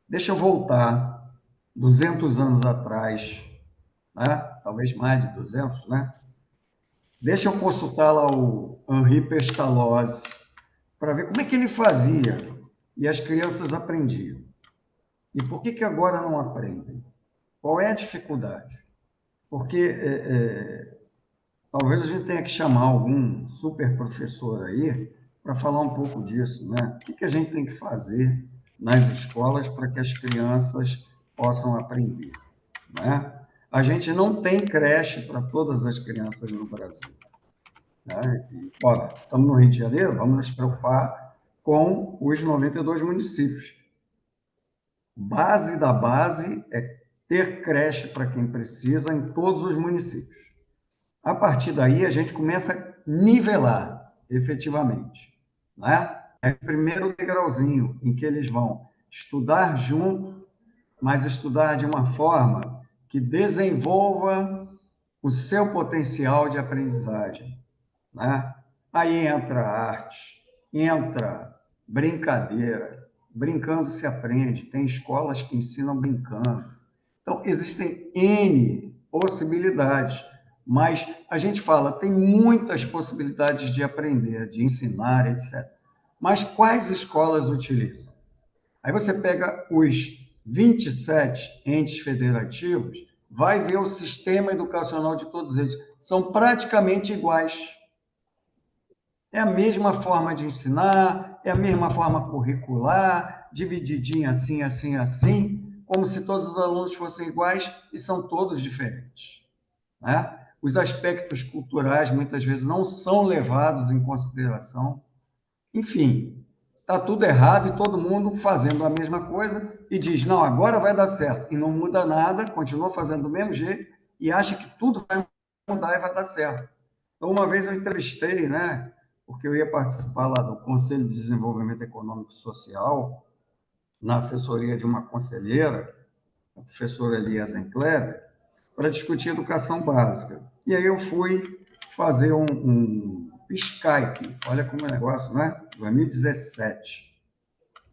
deixa eu voltar 200 anos atrás, né? Talvez mais de 200, né? Deixa eu consultar lá o Henri Pestalozzi para ver como é que ele fazia e as crianças aprendiam. E por que agora não aprendem? Qual é a dificuldade? Porque talvez a gente tenha que chamar algum super professor aí para falar um pouco disso, né? O que a gente tem que fazer nas escolas para que as crianças possam aprender, né? A gente não tem creche para todas as crianças no Brasil, né? E, ó, estamos no Rio de Janeiro, vamos nos preocupar com os 92 municípios. Base da base é ter creche para quem precisa em todos os municípios. A partir daí, a gente começa a nivelar, efetivamente, né? É o primeiro degrauzinho em que eles vão estudar junto, mas estudar de uma forma que desenvolva o seu potencial de aprendizagem, né? Aí entra arte, entra brincadeira, brincando se aprende, tem escolas que ensinam brincando. Então, existem N possibilidades, mas a gente fala, tem muitas possibilidades de aprender, de ensinar, etc. Mas quais escolas utilizam? Aí você pega os 27 entes federativos, vai ver o sistema educacional de todos eles. São praticamente iguais. É a mesma forma de ensinar, é a mesma forma curricular, divididinha assim, assim, assim, como se todos os alunos fossem iguais e são todos diferentes, né? Os aspectos culturais muitas vezes não são levados em consideração. Enfim, está tudo errado e todo mundo fazendo a mesma coisa e diz, não, agora vai dar certo. E não muda nada, continua fazendo do mesmo jeito e acha que tudo vai mudar e vai dar certo. Então, uma vez eu entrevistei, né, porque eu ia participar lá do Conselho de Desenvolvimento Econômico e Social, na assessoria de uma conselheira, a professora Elia Zenkleber, para discutir educação básica. E aí eu fui fazer um Skype, olha como é o negócio, né? 2017,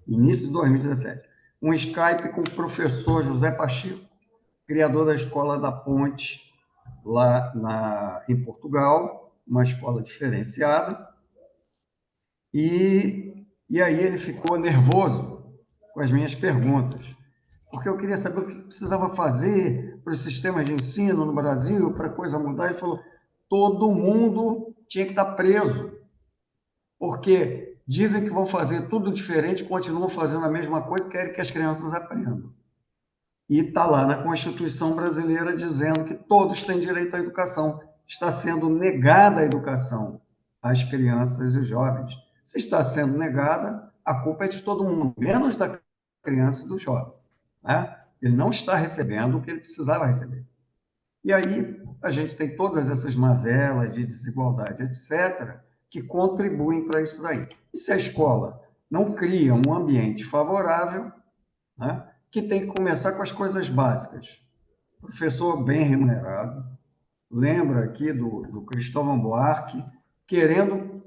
início de 2017. Um Skype com o professor José Pacheco, criador da Escola da Ponte, lá em Portugal, uma escola diferenciada. E aí ele ficou nervoso com as minhas perguntas, porque eu queria saber o que precisava fazer para os sistemas de ensino no Brasil, para a coisa mudar. Ele falou, todo mundo tinha que estar preso, porque dizem que vão fazer tudo diferente, continuam fazendo a mesma coisa, querem que as crianças aprendam. E está lá na Constituição brasileira dizendo que todos têm direito à educação. Está sendo negada a educação às crianças e os jovens. Se está sendo negada, a culpa é de todo mundo, menos da criança e do jovem, né? Ele não está recebendo o que ele precisava receber. E aí a gente tem todas essas mazelas de desigualdade, etc., que contribuem para isso daí. E se a escola não cria um ambiente favorável, né, que tem que começar com as coisas básicas. Professor bem remunerado, lembra aqui do Cristóvão Buarque, querendo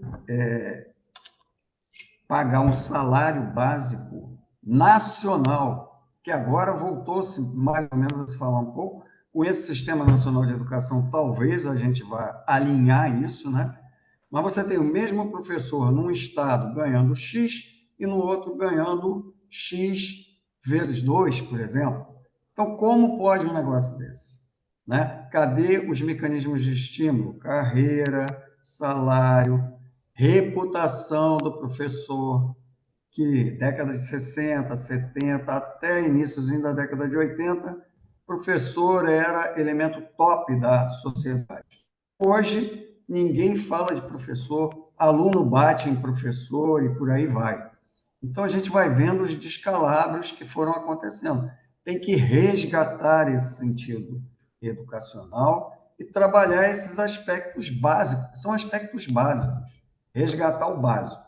pagar um salário básico nacional, que agora voltou-se mais ou menos a se falar um pouco, com esse Sistema Nacional de Educação, talvez a gente vá alinhar isso, né? Mas você tem o mesmo professor num estado ganhando X e no outro ganhando X vezes 2, por exemplo. Então, como pode um negócio desse? Né? Cadê os mecanismos de estímulo? Carreira, salário, reputação do professor, que década de 60, 70, até iníciozinho da década de 80, professor era elemento top da sociedade. Hoje, ninguém fala de professor, aluno bate em professor e por aí vai. Então, a gente vai vendo os descalabros que foram acontecendo. Tem que resgatar esse sentido educacional e trabalhar esses aspectos básicos. São aspectos básicos. Resgatar o básico,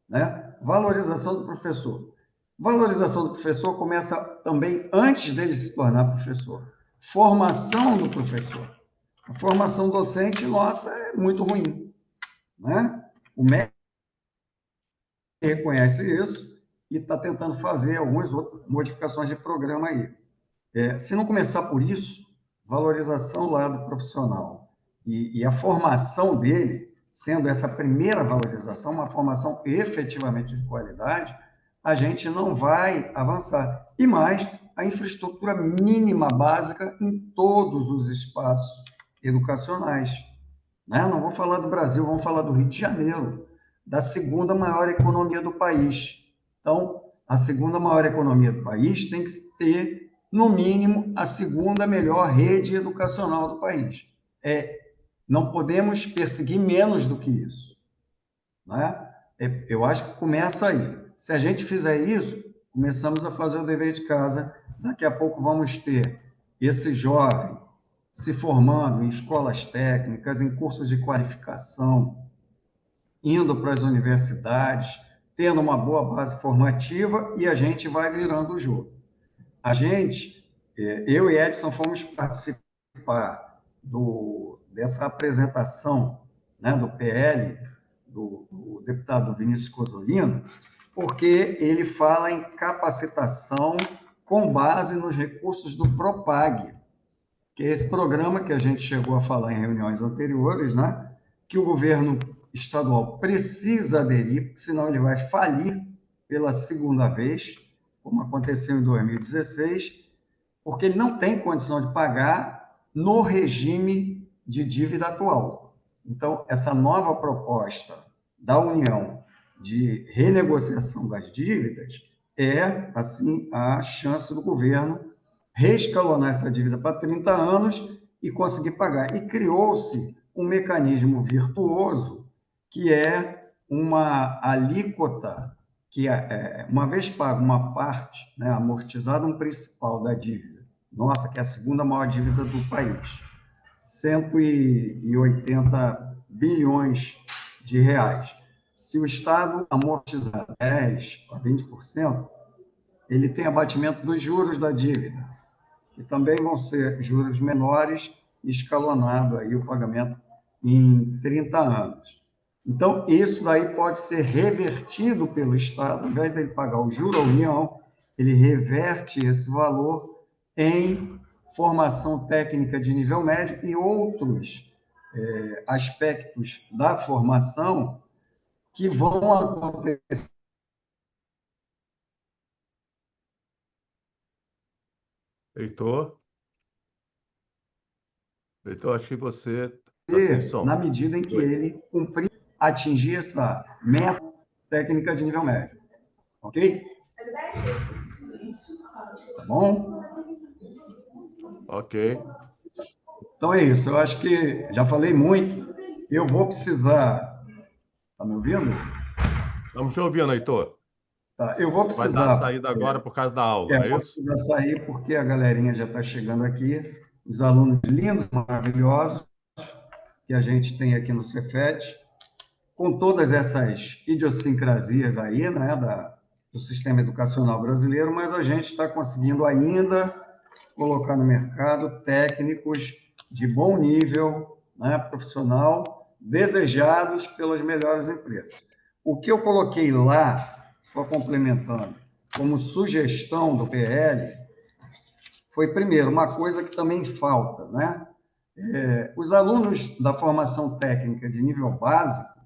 né? Valorização do professor. Valorização do professor começa também antes dele se tornar professor. Formação do professor. A formação docente nossa é muito ruim, né? O MEC reconhece isso e está tentando fazer algumas outras modificações de programa aí. Se não começar por isso, valorização lá do profissional e a formação dele, sendo essa primeira valorização, uma formação efetivamente de qualidade, a gente não vai avançar. E mais, a infraestrutura mínima básica em todos os espaços educacionais. Né? Não vou falar do Brasil, vamos falar do Rio de Janeiro, da segunda maior economia do país. Então, a segunda maior economia do país tem que ter, no mínimo, a segunda melhor rede educacional do país. Não podemos perseguir menos do que isso. Né? Eu acho que começa aí. Se a gente fizer isso, começamos a fazer o dever de casa. Daqui a pouco vamos ter esse jovem se formando em escolas técnicas, em cursos de qualificação, indo para as universidades, tendo uma boa base formativa, e a gente vai virando o jogo. A gente, eu e Edson, fomos participar dessa apresentação, né, do PL, do deputado Vinícius Cozolino, porque ele fala em capacitação com base nos recursos do PROPAG, que é esse programa que a gente chegou a falar em reuniões anteriores, né, que o governo estadual precisa aderir, senão ele vai falir pela segunda vez, como aconteceu em 2016, porque ele não tem condição de pagar no regime de dívida atual. Então, essa nova proposta da União de renegociação das dívidas é, assim, a chance do governo reescalonar essa dívida para 30 anos e conseguir pagar. E criou-se um mecanismo virtuoso, que é uma alíquota, que uma vez pago uma parte, né, amortizado um principal da dívida, nossa, que é a segunda maior dívida do país, 180 bilhões de reais. Se o Estado amortizar 10% a 20%, ele tem abatimento dos juros da dívida, que também vão ser juros menores, escalonado aí o pagamento em 30 anos. Então, isso daí pode ser revertido pelo Estado, ao invés dele pagar o juro à União, ele reverte esse valor em formação técnica de nível médio e outros aspectos da formação que vão acontecer. Heitor, acho que você está sem som. Na medida em que ele cumprir, atingir essa meta técnica de nível médio. Ok? Tá bom? Ok. Então é isso. Eu acho que já falei muito. Eu vou precisar. Está me ouvindo? Estamos te ouvindo, Heitor. Tá. Eu vou Vai precisar. dar a saída agora por causa da aula, é vou isso? precisar sair porque a galerinha já está chegando aqui. Os alunos lindos, maravilhosos, que a gente tem aqui no Cefet, com todas essas idiosincrasias aí, né, do sistema educacional brasileiro, mas a gente está conseguindo ainda colocar no mercado técnicos de bom nível, né, profissional, desejados pelas melhores empresas. O que eu coloquei lá, só complementando, como sugestão do PL, foi, primeiro, uma coisa que também falta, né? Os alunos da formação técnica de nível básico,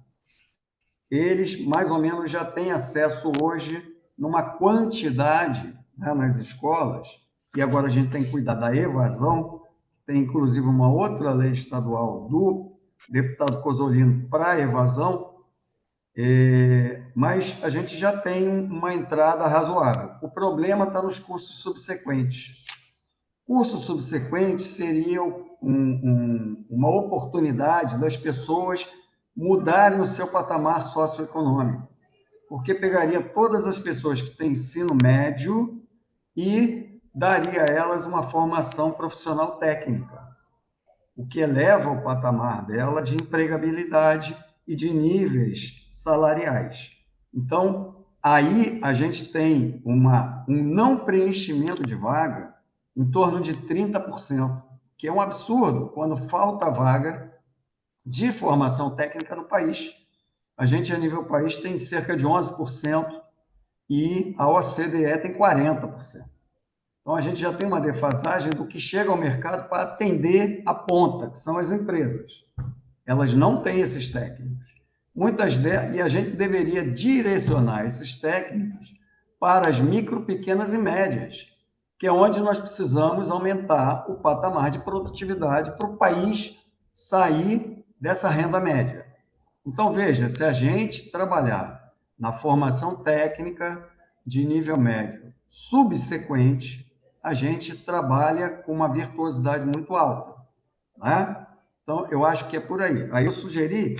eles mais ou menos já têm acesso hoje numa quantidade, né, nas escolas, e agora a gente tem que cuidar da evasão, tem inclusive uma outra lei estadual do deputado Cozzolino para a evasão, mas a gente já tem uma entrada razoável. O problema está nos cursos subsequentes. Cursos subsequentes seriam uma oportunidade das pessoas mudarem o seu patamar socioeconômico, porque pegaria todas as pessoas que têm ensino médio e daria a elas uma formação profissional técnica, o que eleva o patamar dela de empregabilidade e de níveis salariais. Então, aí a gente tem um não preenchimento de vaga em torno de 30%, que é um absurdo quando falta vaga de formação técnica no país. A gente, a nível país, tem cerca de 11% e a OCDE tem 40%. Então, a gente já tem uma defasagem do que chega ao mercado para atender a ponta, que são as empresas. Elas não têm esses técnicos. Muitas delas, e a gente deveria direcionar esses técnicos para as micro, pequenas e médias, que é onde nós precisamos aumentar o patamar de produtividade para o país sair dessa renda média. Então, veja, se a gente trabalhar na formação técnica de nível médio subsequente, a gente trabalha com uma virtuosidade muito alta, né? Então, eu acho que é por aí. Aí eu sugeri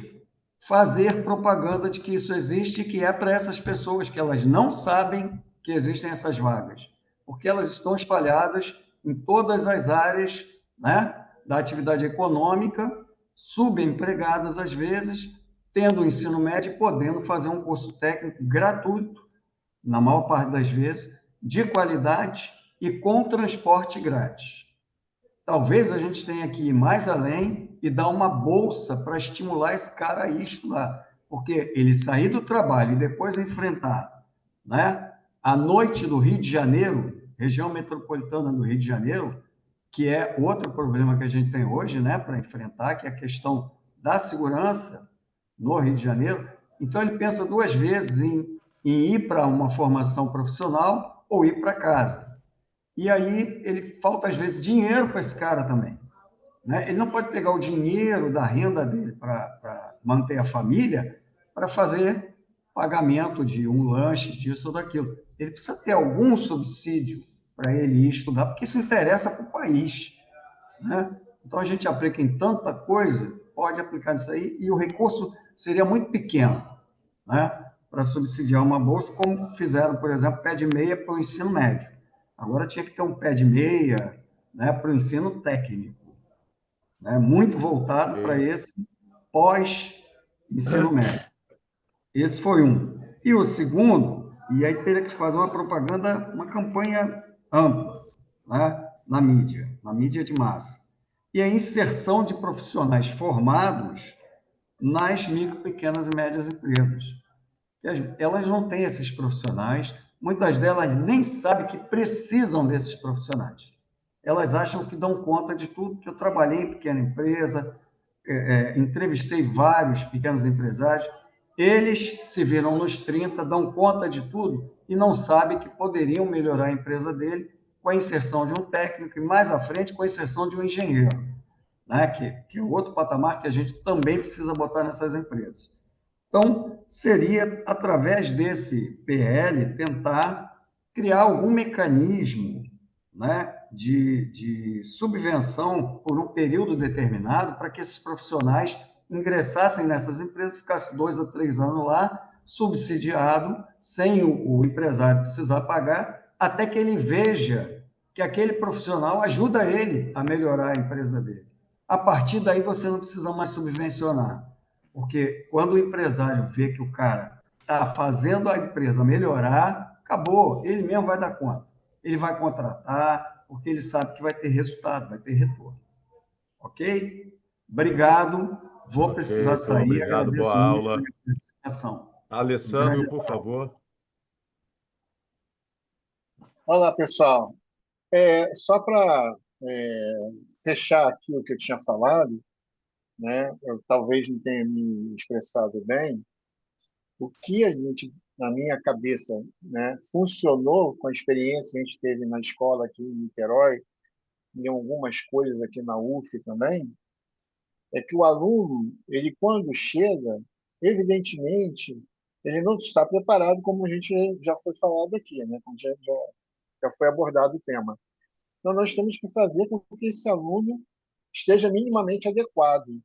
fazer propaganda de que isso existe e que é para essas pessoas que elas não sabem que existem essas vagas, porque elas estão espalhadas em todas as áreas, né, da atividade econômica, subempregadas às vezes, tendo o ensino médio e podendo fazer um curso técnico gratuito, na maior parte das vezes, de qualidade e com transporte grátis. Talvez a gente tenha que ir mais além e dar uma bolsa para estimular esse cara a ir estudar, porque ele sair do trabalho e depois enfrentar, né, a noite do Rio de Janeiro, região metropolitana do Rio de Janeiro, que é outro problema que a gente tem hoje, né, para enfrentar, que é a questão da segurança no Rio de Janeiro. Então, ele pensa duas vezes em ir para uma formação profissional ou ir para casa. E aí, ele falta, às vezes, dinheiro para esse cara também, né? Ele não pode pegar o dinheiro da renda dele para manter a família para fazer pagamento de um lanche, disso ou daquilo. Ele precisa ter algum subsídio para ele ir estudar, porque isso interessa para o país, né? Então, a gente aplica em tanta coisa, pode aplicar nisso aí, e o recurso seria muito pequeno, né, para subsidiar uma bolsa, como fizeram, por exemplo, pé de meia para o ensino médio. Agora tinha que ter um pé de meia, né, para o ensino técnico, né, muito voltado para esse pós-ensino médio. Esse foi um. E o segundo, e aí teria que fazer uma propaganda, uma campanha ampla, né, na mídia de massa. E a inserção de profissionais formados nas micro, pequenas e médias empresas. Elas não têm esses profissionais, muitas delas nem sabem que precisam desses profissionais. Elas acham que dão conta de tudo, que eu trabalhei em pequena empresa, entrevistei vários pequenos empresários, eles se viram nos 30, dão conta de tudo e não sabem que poderiam melhorar a empresa dele com a inserção de um técnico e, mais à frente, com a inserção de um engenheiro, né? Que é outro patamar que a gente também precisa botar nessas empresas. Então, seria, através desse PL, tentar criar algum mecanismo, né, de subvenção por um período determinado para que esses profissionais ingressassem nessas empresas, ficassem 2 a 3 anos lá, subsidiado, sem o empresário precisar pagar, até que ele veja que aquele profissional ajuda ele a melhorar a empresa dele. A partir daí, você não precisa mais subvencionar. Porque quando o empresário vê que o cara está fazendo a empresa melhorar, acabou, ele mesmo vai dar conta. Ele vai contratar, porque ele sabe que vai ter resultado, vai ter retorno. Ok? Obrigado. Vou Ok, precisar Heitor, sair. obrigado, boa Agradeço muito a aula. minha participação. Um Alessandro, grande por favor. Olá, pessoal. Só para fechar aqui o que eu tinha falado, né? Eu talvez não tenha me expressado bem. O que a gente, na minha cabeça, né, funcionou com a experiência que a gente teve na escola aqui em Niterói, e algumas coisas aqui na UF também, é que o aluno, ele quando chega, evidentemente, ele não está preparado, como a gente já foi falado aqui, né? Como já foi abordado o tema. Então, nós temos que fazer com que esse aluno esteja minimamente adequado.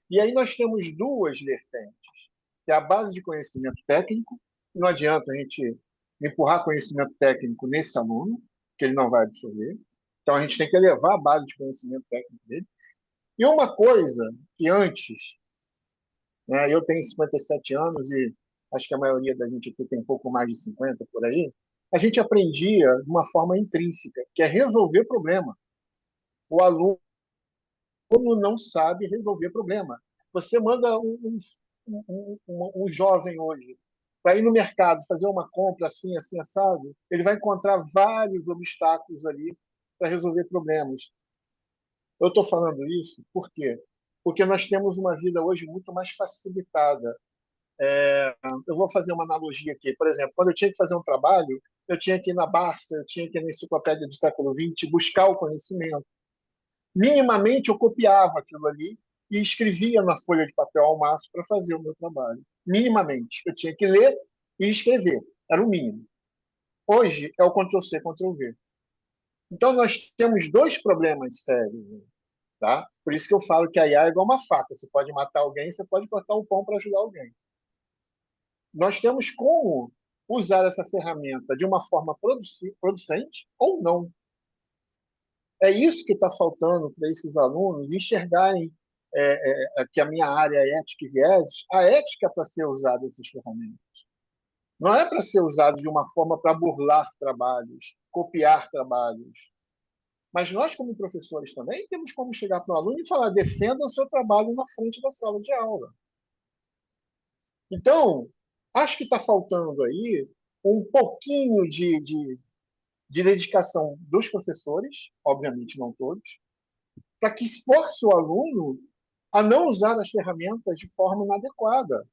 E aí nós temos duas vertentes, que é a base de conhecimento técnico. Não adianta a gente empurrar conhecimento técnico nesse aluno, que ele não vai absorver. Então, a gente tem que elevar a base de conhecimento técnico dele. E uma coisa que antes, né, eu tenho 57 anos e acho que a maioria da gente aqui tem um pouco mais de 50 por aí, a gente aprendia de uma forma intrínseca, que é resolver problema. O aluno não sabe resolver problema. Você manda um jovem hoje para ir no mercado fazer uma compra assim, assim, assado, ele vai encontrar vários obstáculos ali para resolver problemas. Eu estou falando isso por quê? Porque nós temos uma vida hoje muito mais facilitada. Eu vou fazer uma analogia aqui. Por exemplo, quando eu tinha que fazer um trabalho, eu tinha que ir na Barça, eu tinha que ir na enciclopédia do século XX, buscar o conhecimento. Minimamente eu copiava aquilo ali e escrevia na folha de papel ao máximo para fazer o meu trabalho. Minimamente. Eu tinha que ler e escrever. Era o mínimo. Hoje é o Ctrl+C, Ctrl+V. Então, nós temos dois problemas sérios. Tá? Por isso que eu falo que a IA é igual uma faca. Você pode matar alguém, você pode cortar o pão para ajudar alguém. Nós temos como usar essa ferramenta de uma forma producente ou não. É isso que está faltando para esses alunos enxergarem que a minha área é ética e viés. A ética é para ser usada essas ferramentas. Não é para ser usado de uma forma para burlar trabalhos, copiar trabalhos. Mas nós, como professores também, temos como chegar para o aluno e falar: defenda o seu trabalho na frente da sala de aula. Então, acho que está faltando aí um pouquinho de dedicação dos professores, obviamente não todos, para que force o aluno a não usar as ferramentas de forma inadequada.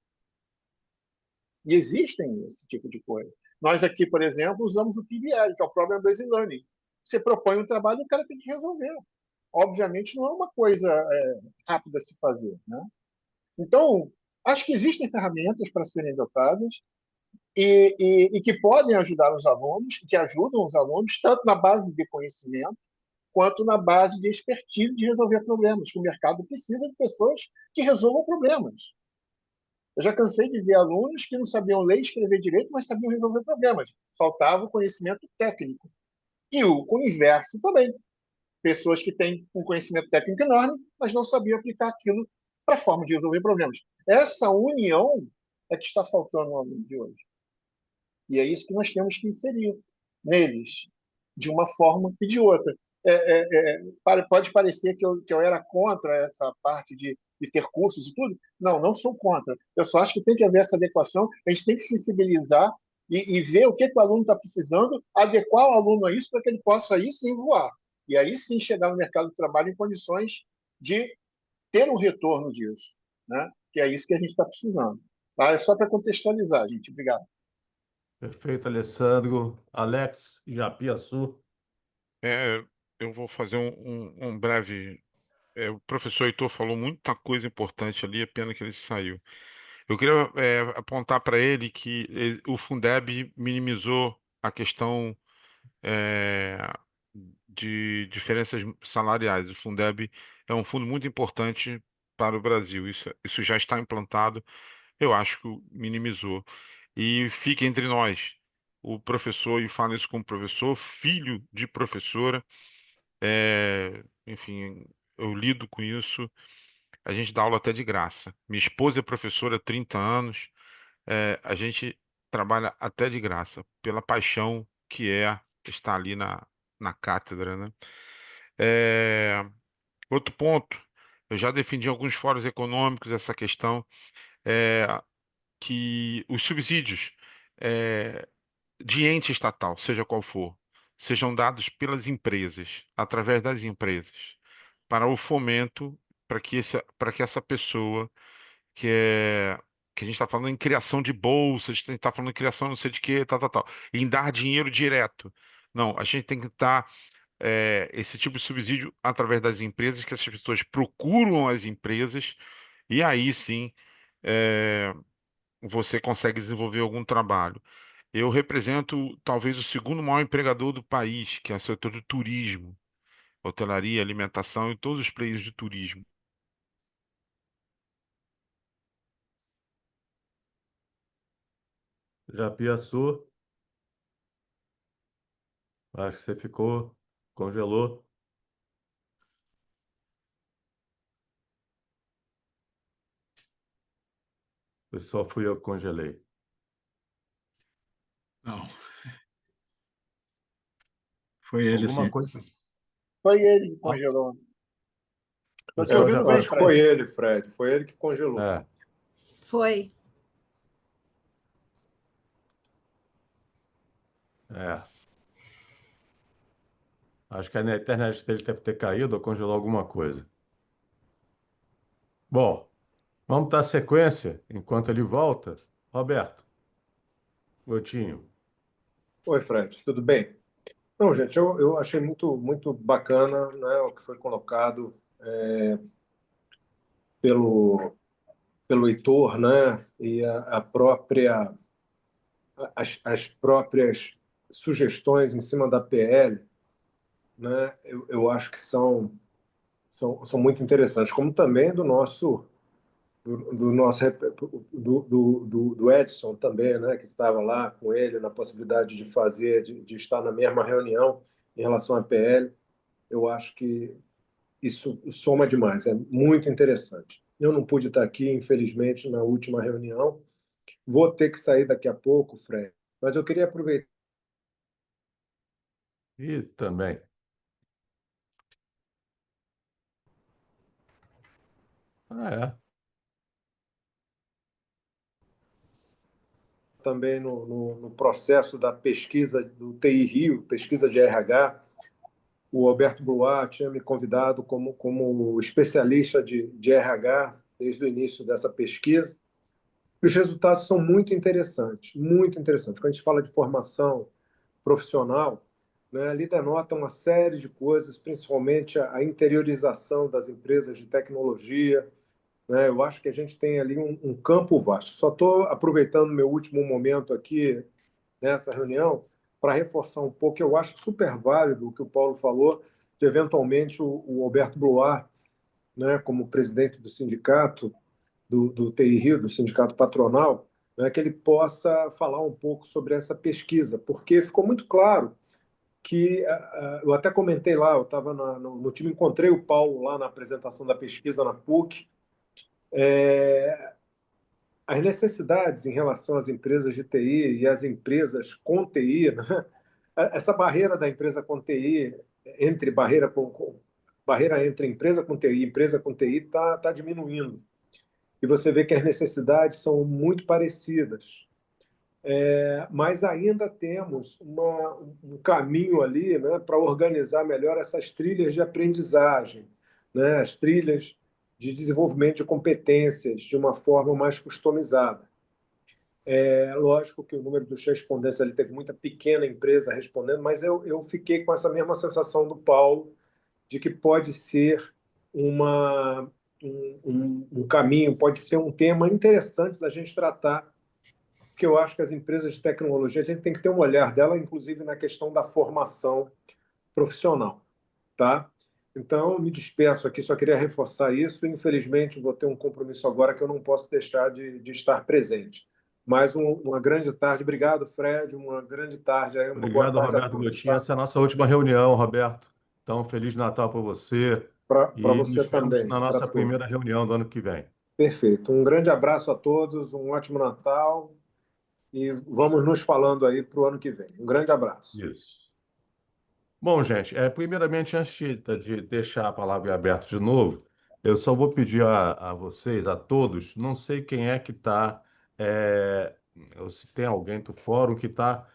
E existem esse tipo de coisa. Nós aqui, por exemplo, usamos o PBL, que é o Problem Based Learning. Você propõe um trabalho e o cara tem que resolver. Obviamente não é uma coisa rápida a se fazer. Né? Então, acho que existem ferramentas para serem adotadas e que podem ajudar os alunos, que ajudam os alunos, tanto na base de conhecimento, quanto na base de expertise de resolver problemas, que o mercado precisa de pessoas que resolvam problemas. Eu já cansei de ver alunos que não sabiam ler e escrever direito, mas sabiam resolver problemas. Faltava o conhecimento técnico. E o inverso também. Pessoas que têm um conhecimento técnico enorme, mas não sabiam aplicar aquilo para a forma de resolver problemas. Essa união é que está faltando no aluno de hoje. E é isso que nós temos que inserir neles, de uma forma e de outra. Pode parecer que eu era contra essa parte de ter cursos e tudo. Não, não sou contra. Eu só acho que tem que haver essa adequação, a gente tem que sensibilizar e ver o que o aluno está precisando, adequar o aluno a isso para que ele possa aí sim voar. E aí sim chegar no mercado de trabalho em condições de ter um retorno disso. Né? Que é isso que a gente está precisando. Tá? É só para contextualizar, gente. Obrigado. Perfeito, Alessandro. Alex Japiaçu. É, eu vou fazer um breve. O professor Heitor falou muita coisa importante ali, é pena que ele saiu. Eu queria apontar para ele que o Fundeb minimizou a questão é, de diferenças salariais. O Fundeb é um fundo muito importante para o Brasil. Isso já está implantado, eu acho que minimizou. E fica entre nós, o professor, e falo isso como professor, filho de professora, enfim, eu lido com isso. A gente dá aula até de graça. Minha esposa é professora há 30 anos. A gente trabalha até de graça, pela paixão que é estar ali na cátedra, né? É, outro ponto, eu já defendi em alguns fóruns econômicos essa questão, é, que os subsídios é, de ente estatal, seja qual for, sejam dados pelas empresas, através das empresas, para o fomento, para que essa pessoa que é que a gente está falando em criação de bolsas, a gente está falando em criação não sei de quê, tal, tal, tal, em dar dinheiro direto. Não, a gente tem que dar esse tipo de subsídio através das empresas, que essas pessoas procuram as empresas, e aí sim é, você consegue desenvolver algum trabalho. Eu represento talvez o segundo maior empregador do país, que é o setor do turismo, hotelaria, alimentação e todos os players de turismo. Japiaçu, acho que você ficou, congelou. Só fui eu que congelei. Não. Foi ele, Alguma sim. coisa. Foi ele que congelou. Estou te Pessoal ouvindo já bem, tá- Acho que foi Fred. ele, Fred. Foi ele que congelou. É, Foi. é. Acho que a internet dele deve ter caído ou congelou alguma coisa. Bom, vamos dar sequência enquanto ele volta. Roberto, Gotinho. Oi, Fred, tudo bem? Não, gente, eu achei muito bacana, né, o que foi colocado pelo Heitor, né, e as próprias sugestões em cima da PL, né, eu acho que são muito interessantes, como também do nosso do Edson também, né, que estava lá com ele na possibilidade de estar na mesma reunião em relação à PL. Eu acho que isso soma demais, é muito interessante. Eu não pude estar aqui, infelizmente, na última reunião. Vou ter que sair daqui a pouco, Fred, mas eu queria aproveitar E também. Ah, é. também no processo da pesquisa do TI Rio, pesquisa de RH. O Alberto Blois tinha me convidado como especialista de RH desde o início dessa pesquisa. Os resultados são muito interessantes, muito interessantes. Quando a gente fala de formação profissional, né, ali denota uma série de coisas, principalmente a interiorização das empresas de tecnologia. Né? Eu acho que a gente tem ali um campo vasto. Só estou aproveitando meu último momento aqui nessa reunião para reforçar um pouco. Eu acho super válido o que o Paulo falou, de eventualmente o Alberto Blois, né, como presidente do sindicato, do TI Rio, do sindicato patronal, né, que ele possa falar um pouco sobre essa pesquisa, porque ficou muito claro que eu até comentei lá, eu estava no time, encontrei o Paulo lá na apresentação da pesquisa na PUC, as necessidades em relação às empresas de TI e às empresas com TI, né? Essa barreira da empresa com TI, entre barreira entre empresa com TI e empresa com TI está diminuindo. E você vê que as necessidades são muito parecidas. Mas ainda temos um caminho ali, né, para organizar melhor essas trilhas de aprendizagem, né, as trilhas de desenvolvimento de competências de uma forma mais customizada. É lógico que o número dos respondentes ali teve muita pequena empresa respondendo, mas eu fiquei com essa mesma sensação do Paulo, de que pode ser um caminho, pode ser um tema interessante da gente tratar, porque eu acho que as empresas de tecnologia, a gente tem que ter um olhar dela, inclusive na questão da formação profissional, tá? Então, me despeço aqui, só queria reforçar isso. Infelizmente, vou ter um compromisso agora que eu não posso deixar de estar presente. Mais uma grande tarde. Obrigado, Fred. Uma grande tarde aí, uma boa Obrigado, tarde a Roberto todos, Gotinho. tá? Essa é a nossa última reunião, Roberto. Então, Feliz Natal para você Para e você nos vemos também, na para nossa primeira todos. reunião do ano que vem. Perfeito. Um grande abraço a todos, um ótimo Natal e vamos nos falando aí para o ano que vem. Um grande abraço. Isso. Bom, gente, primeiramente, antes de deixar a palavra aberta de novo, eu só vou pedir a vocês, a todos, não sei quem é que está, ou se tem alguém do fórum que está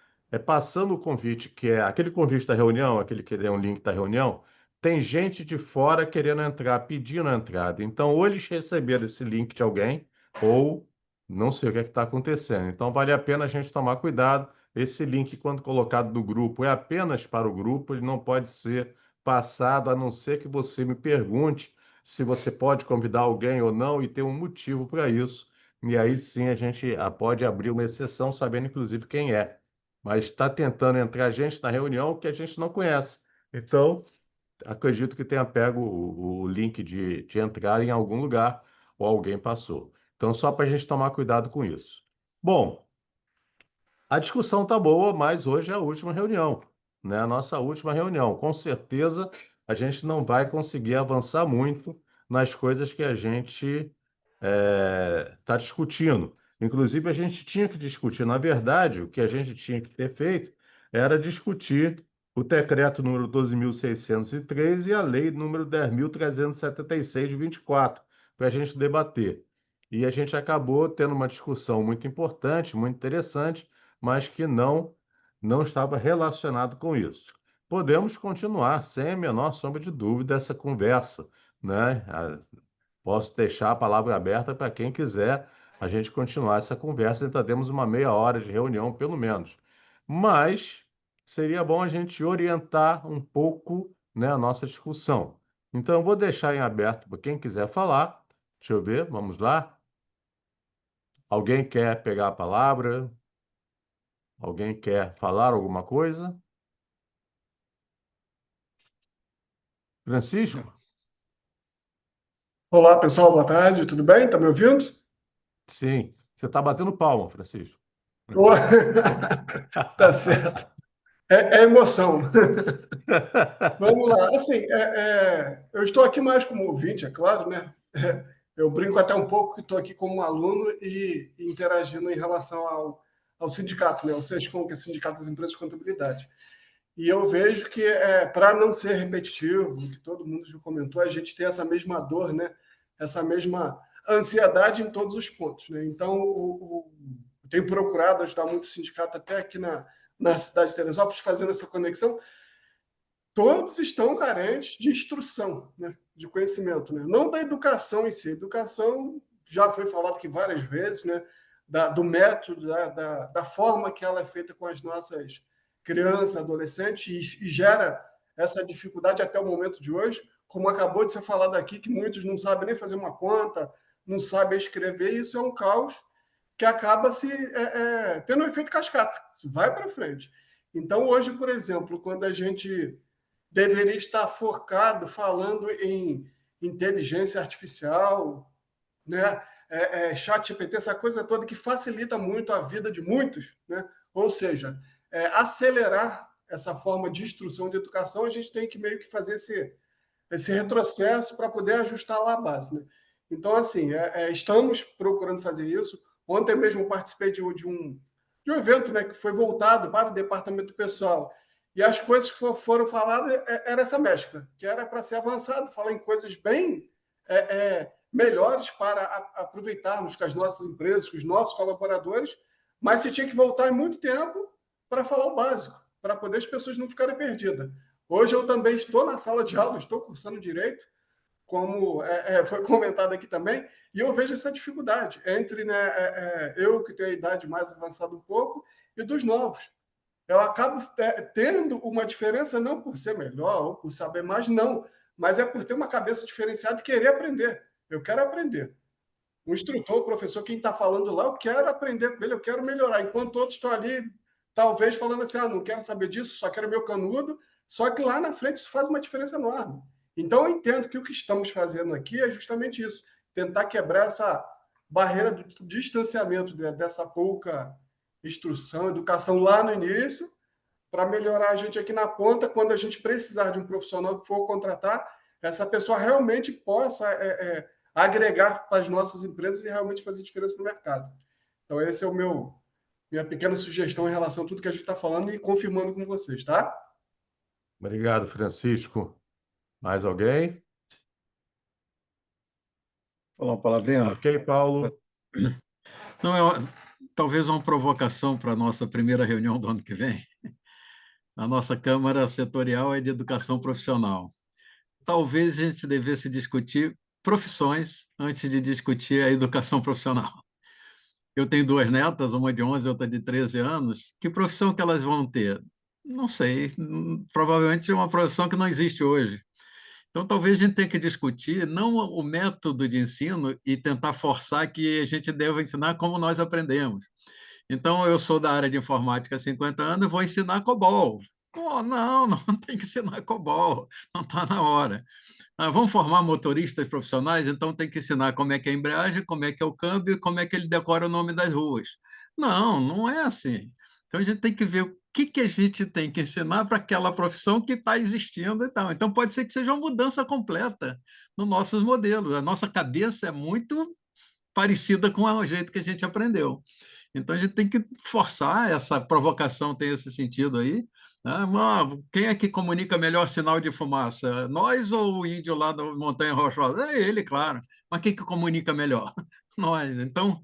passando o convite, que é aquele convite da reunião, aquele que é um link da reunião, tem gente de fora querendo entrar, pedindo a entrada. Então, ou eles receberam esse link de alguém, ou não sei o que é que está acontecendo. Então, vale a pena a gente tomar cuidado. Esse link, quando colocado no grupo, é apenas para o grupo, ele não pode ser passado, a não ser que você me pergunte se você pode convidar alguém ou não e ter um motivo para isso. E aí sim a gente pode abrir uma exceção, sabendo inclusive quem é. Mas está tentando entrar gente na reunião que a gente não conhece. Então, acredito que tenha pego o link de entrar em algum lugar ou alguém passou. Então, só para a gente tomar cuidado com isso. Bom. A discussão está boa, mas hoje é a última reunião, né? A nossa última reunião. Com certeza, a gente não vai conseguir avançar muito nas coisas que a gente está discutindo. Inclusive, a gente tinha que discutir, na verdade, o que a gente tinha que ter feito era discutir o decreto número 12.603 e a lei número 10.376 de 24, para a gente debater. E a gente acabou tendo uma discussão muito importante, muito interessante, mas que não estava relacionado com isso. Podemos continuar, sem a menor sombra de dúvida, essa conversa, né? Posso deixar a palavra aberta para quem quiser a gente continuar essa conversa. Ainda temos uma meia hora de reunião, pelo menos. Mas seria bom a gente orientar um pouco, né, a nossa discussão. Então, eu vou deixar em aberto para quem quiser falar. Deixa eu ver, vamos lá. Alguém quer pegar a palavra? Alguém quer falar alguma coisa? Francisco? Olá, pessoal, boa tarde, tudo bem? Tá me ouvindo? Sim. Você está batendo palma, Francisco. Ô, tá certo. É emoção. Vamos lá. Assim, eu estou aqui mais como ouvinte, é claro, né? Eu brinco até um pouco que estou aqui como aluno e interagindo em relação ao sindicato, né? O SESCOM, que é o Sindicato das Empresas de Contabilidade. E eu vejo que, para não ser repetitivo, que todo mundo já comentou, a gente tem essa mesma dor, né? Essa mesma ansiedade em todos os pontos, né? Então, eu tenho procurado ajudar muito o sindicato, até aqui na cidade de Teresópolis, fazendo essa conexão. Todos estão carentes de instrução, né? De conhecimento, né? Não da educação em si. Educação já foi falado aqui várias vezes, né? Do método, da forma que ela é feita com as nossas crianças, adolescentes, e gera essa dificuldade até o momento de hoje, como acabou de ser falado aqui, que muitos não sabem nem fazer uma conta, não sabem escrever, e isso é um caos que acaba tendo um efeito cascata, isso vai para frente. Então, hoje, por exemplo, quando a gente deveria estar focado falando em inteligência artificial, né? Chat GPT, essa coisa toda que facilita muito a vida de muitos, né? Ou seja, acelerar essa forma de instrução de educação, a gente tem que meio que fazer esse retrocesso para poder ajustar lá a base, né? Então, assim, estamos procurando fazer isso. Ontem mesmo participei de um evento, né, que foi voltado para o departamento pessoal. E as coisas que foram faladas era essa mescla, que era para ser avançado, falar em coisas bem melhores para aproveitarmos com as nossas empresas, com os nossos colaboradores, mas se tinha que voltar em muito tempo para falar o básico, para poder as pessoas não ficarem perdidas. Hoje eu também estou na sala de aula, estou cursando Direito, como foi comentado aqui também, e eu vejo essa dificuldade entre, né, eu, que tenho a idade mais avançada um pouco, e dos novos. Eu acabo tendo uma diferença não por ser melhor ou por saber mais, não, mas é por ter uma cabeça diferenciada e querer aprender. Eu quero aprender. O instrutor, o professor, quem está falando lá, eu quero aprender com ele, eu quero melhorar, enquanto outros estão ali, talvez, falando assim, não quero saber disso, só quero meu canudo, só que lá na frente isso faz uma diferença enorme. Então, eu entendo que o que estamos fazendo aqui é justamente isso, tentar quebrar essa barreira do distanciamento dessa pouca instrução, educação lá no início, para melhorar a gente aqui na ponta, quando a gente precisar de um profissional que for contratar, essa pessoa realmente possa agregar para as nossas empresas e realmente fazer diferença no mercado. Então, esse é o meu minha pequena sugestão em relação a tudo que a gente está falando e confirmando com vocês, tá? Obrigado, Francisco. Mais alguém? Falar uma palavrinha. Ok, Paulo. Não, talvez uma provocação para a nossa primeira reunião do ano que vem. A nossa Câmara Setorial é de Educação Profissional. Talvez a gente devesse discutir profissões antes de discutir a educação profissional. Eu tenho duas netas, uma de 11 e outra de 13 anos. Que profissão que elas vão ter? Não sei. Provavelmente é uma profissão que não existe hoje. Então, talvez a gente tenha que discutir não o método de ensino e tentar forçar que a gente deva ensinar como nós aprendemos. Então, eu sou da área de informática há 50 anos, vou ensinar COBOL. Oh, não, não tem que ensinar COBOL, não está na hora. Vamos formar motoristas profissionais, então tem que ensinar como é que é a embreagem, como é que é o câmbio e como é que ele decora o nome das ruas. Não, não é assim. Então, a gente tem que ver o que a gente tem que ensinar para aquela profissão que está existindo e tal. Então, pode ser que seja uma mudança completa nos nossos modelos. A nossa cabeça é muito parecida com o jeito que a gente aprendeu. Então, a gente tem que forçar essa provocação, tem esse sentido aí. Quem é que comunica melhor sinal de fumaça? Nós ou o índio lá da Montanha Rochosa? É ele, claro. Mas quem que comunica melhor? Nós. Então,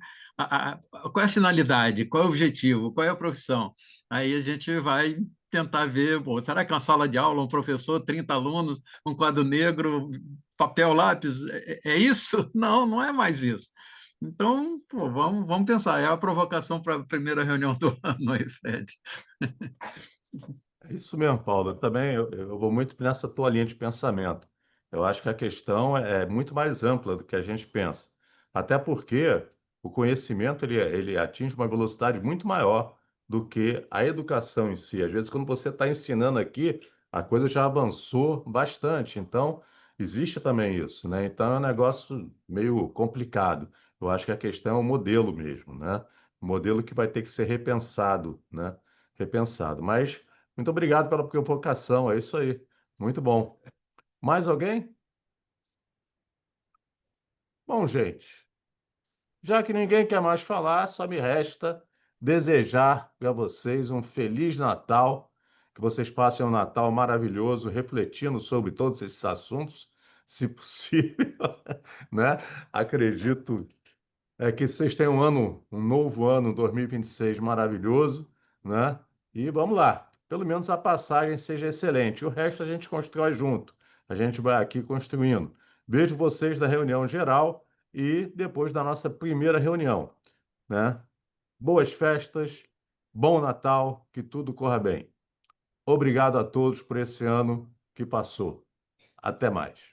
qual é a finalidade? Qual é o objetivo? Qual é a profissão? Aí a gente vai tentar ver, pô, será que é uma sala de aula, um professor, 30 alunos, um quadro negro, papel, lápis, é isso? Não, não é mais isso. Então, pô, vamos pensar. É a provocação para a primeira reunião do ano aí, Fred. É isso mesmo, Paulo. Eu vou muito nessa tua linha de pensamento. Eu acho que a questão é muito mais ampla do que a gente pensa. Até porque o conhecimento ele atinge uma velocidade muito maior do que a educação em si. Às vezes, quando você está ensinando aqui, a coisa já avançou bastante. Então, existe também isso, né? Então, é um negócio meio complicado. Eu acho que a questão é o modelo mesmo, né? O modelo que vai ter que ser repensado, né? Repensado. Mas muito obrigado pela provocação, é isso aí. Muito bom. Mais alguém? Bom, gente, já que ninguém quer mais falar, só me resta desejar a vocês um Feliz Natal, que vocês passem um Natal maravilhoso, refletindo sobre todos esses assuntos, se possível, né? Acredito que vocês tenham um novo ano 2026 maravilhoso, né? E vamos lá, pelo menos a passagem seja excelente. O resto a gente constrói junto. A gente vai aqui construindo. Vejo vocês da reunião geral e depois da nossa primeira reunião, né? Boas festas, bom Natal, que tudo corra bem. Obrigado a todos por esse ano que passou. Até mais.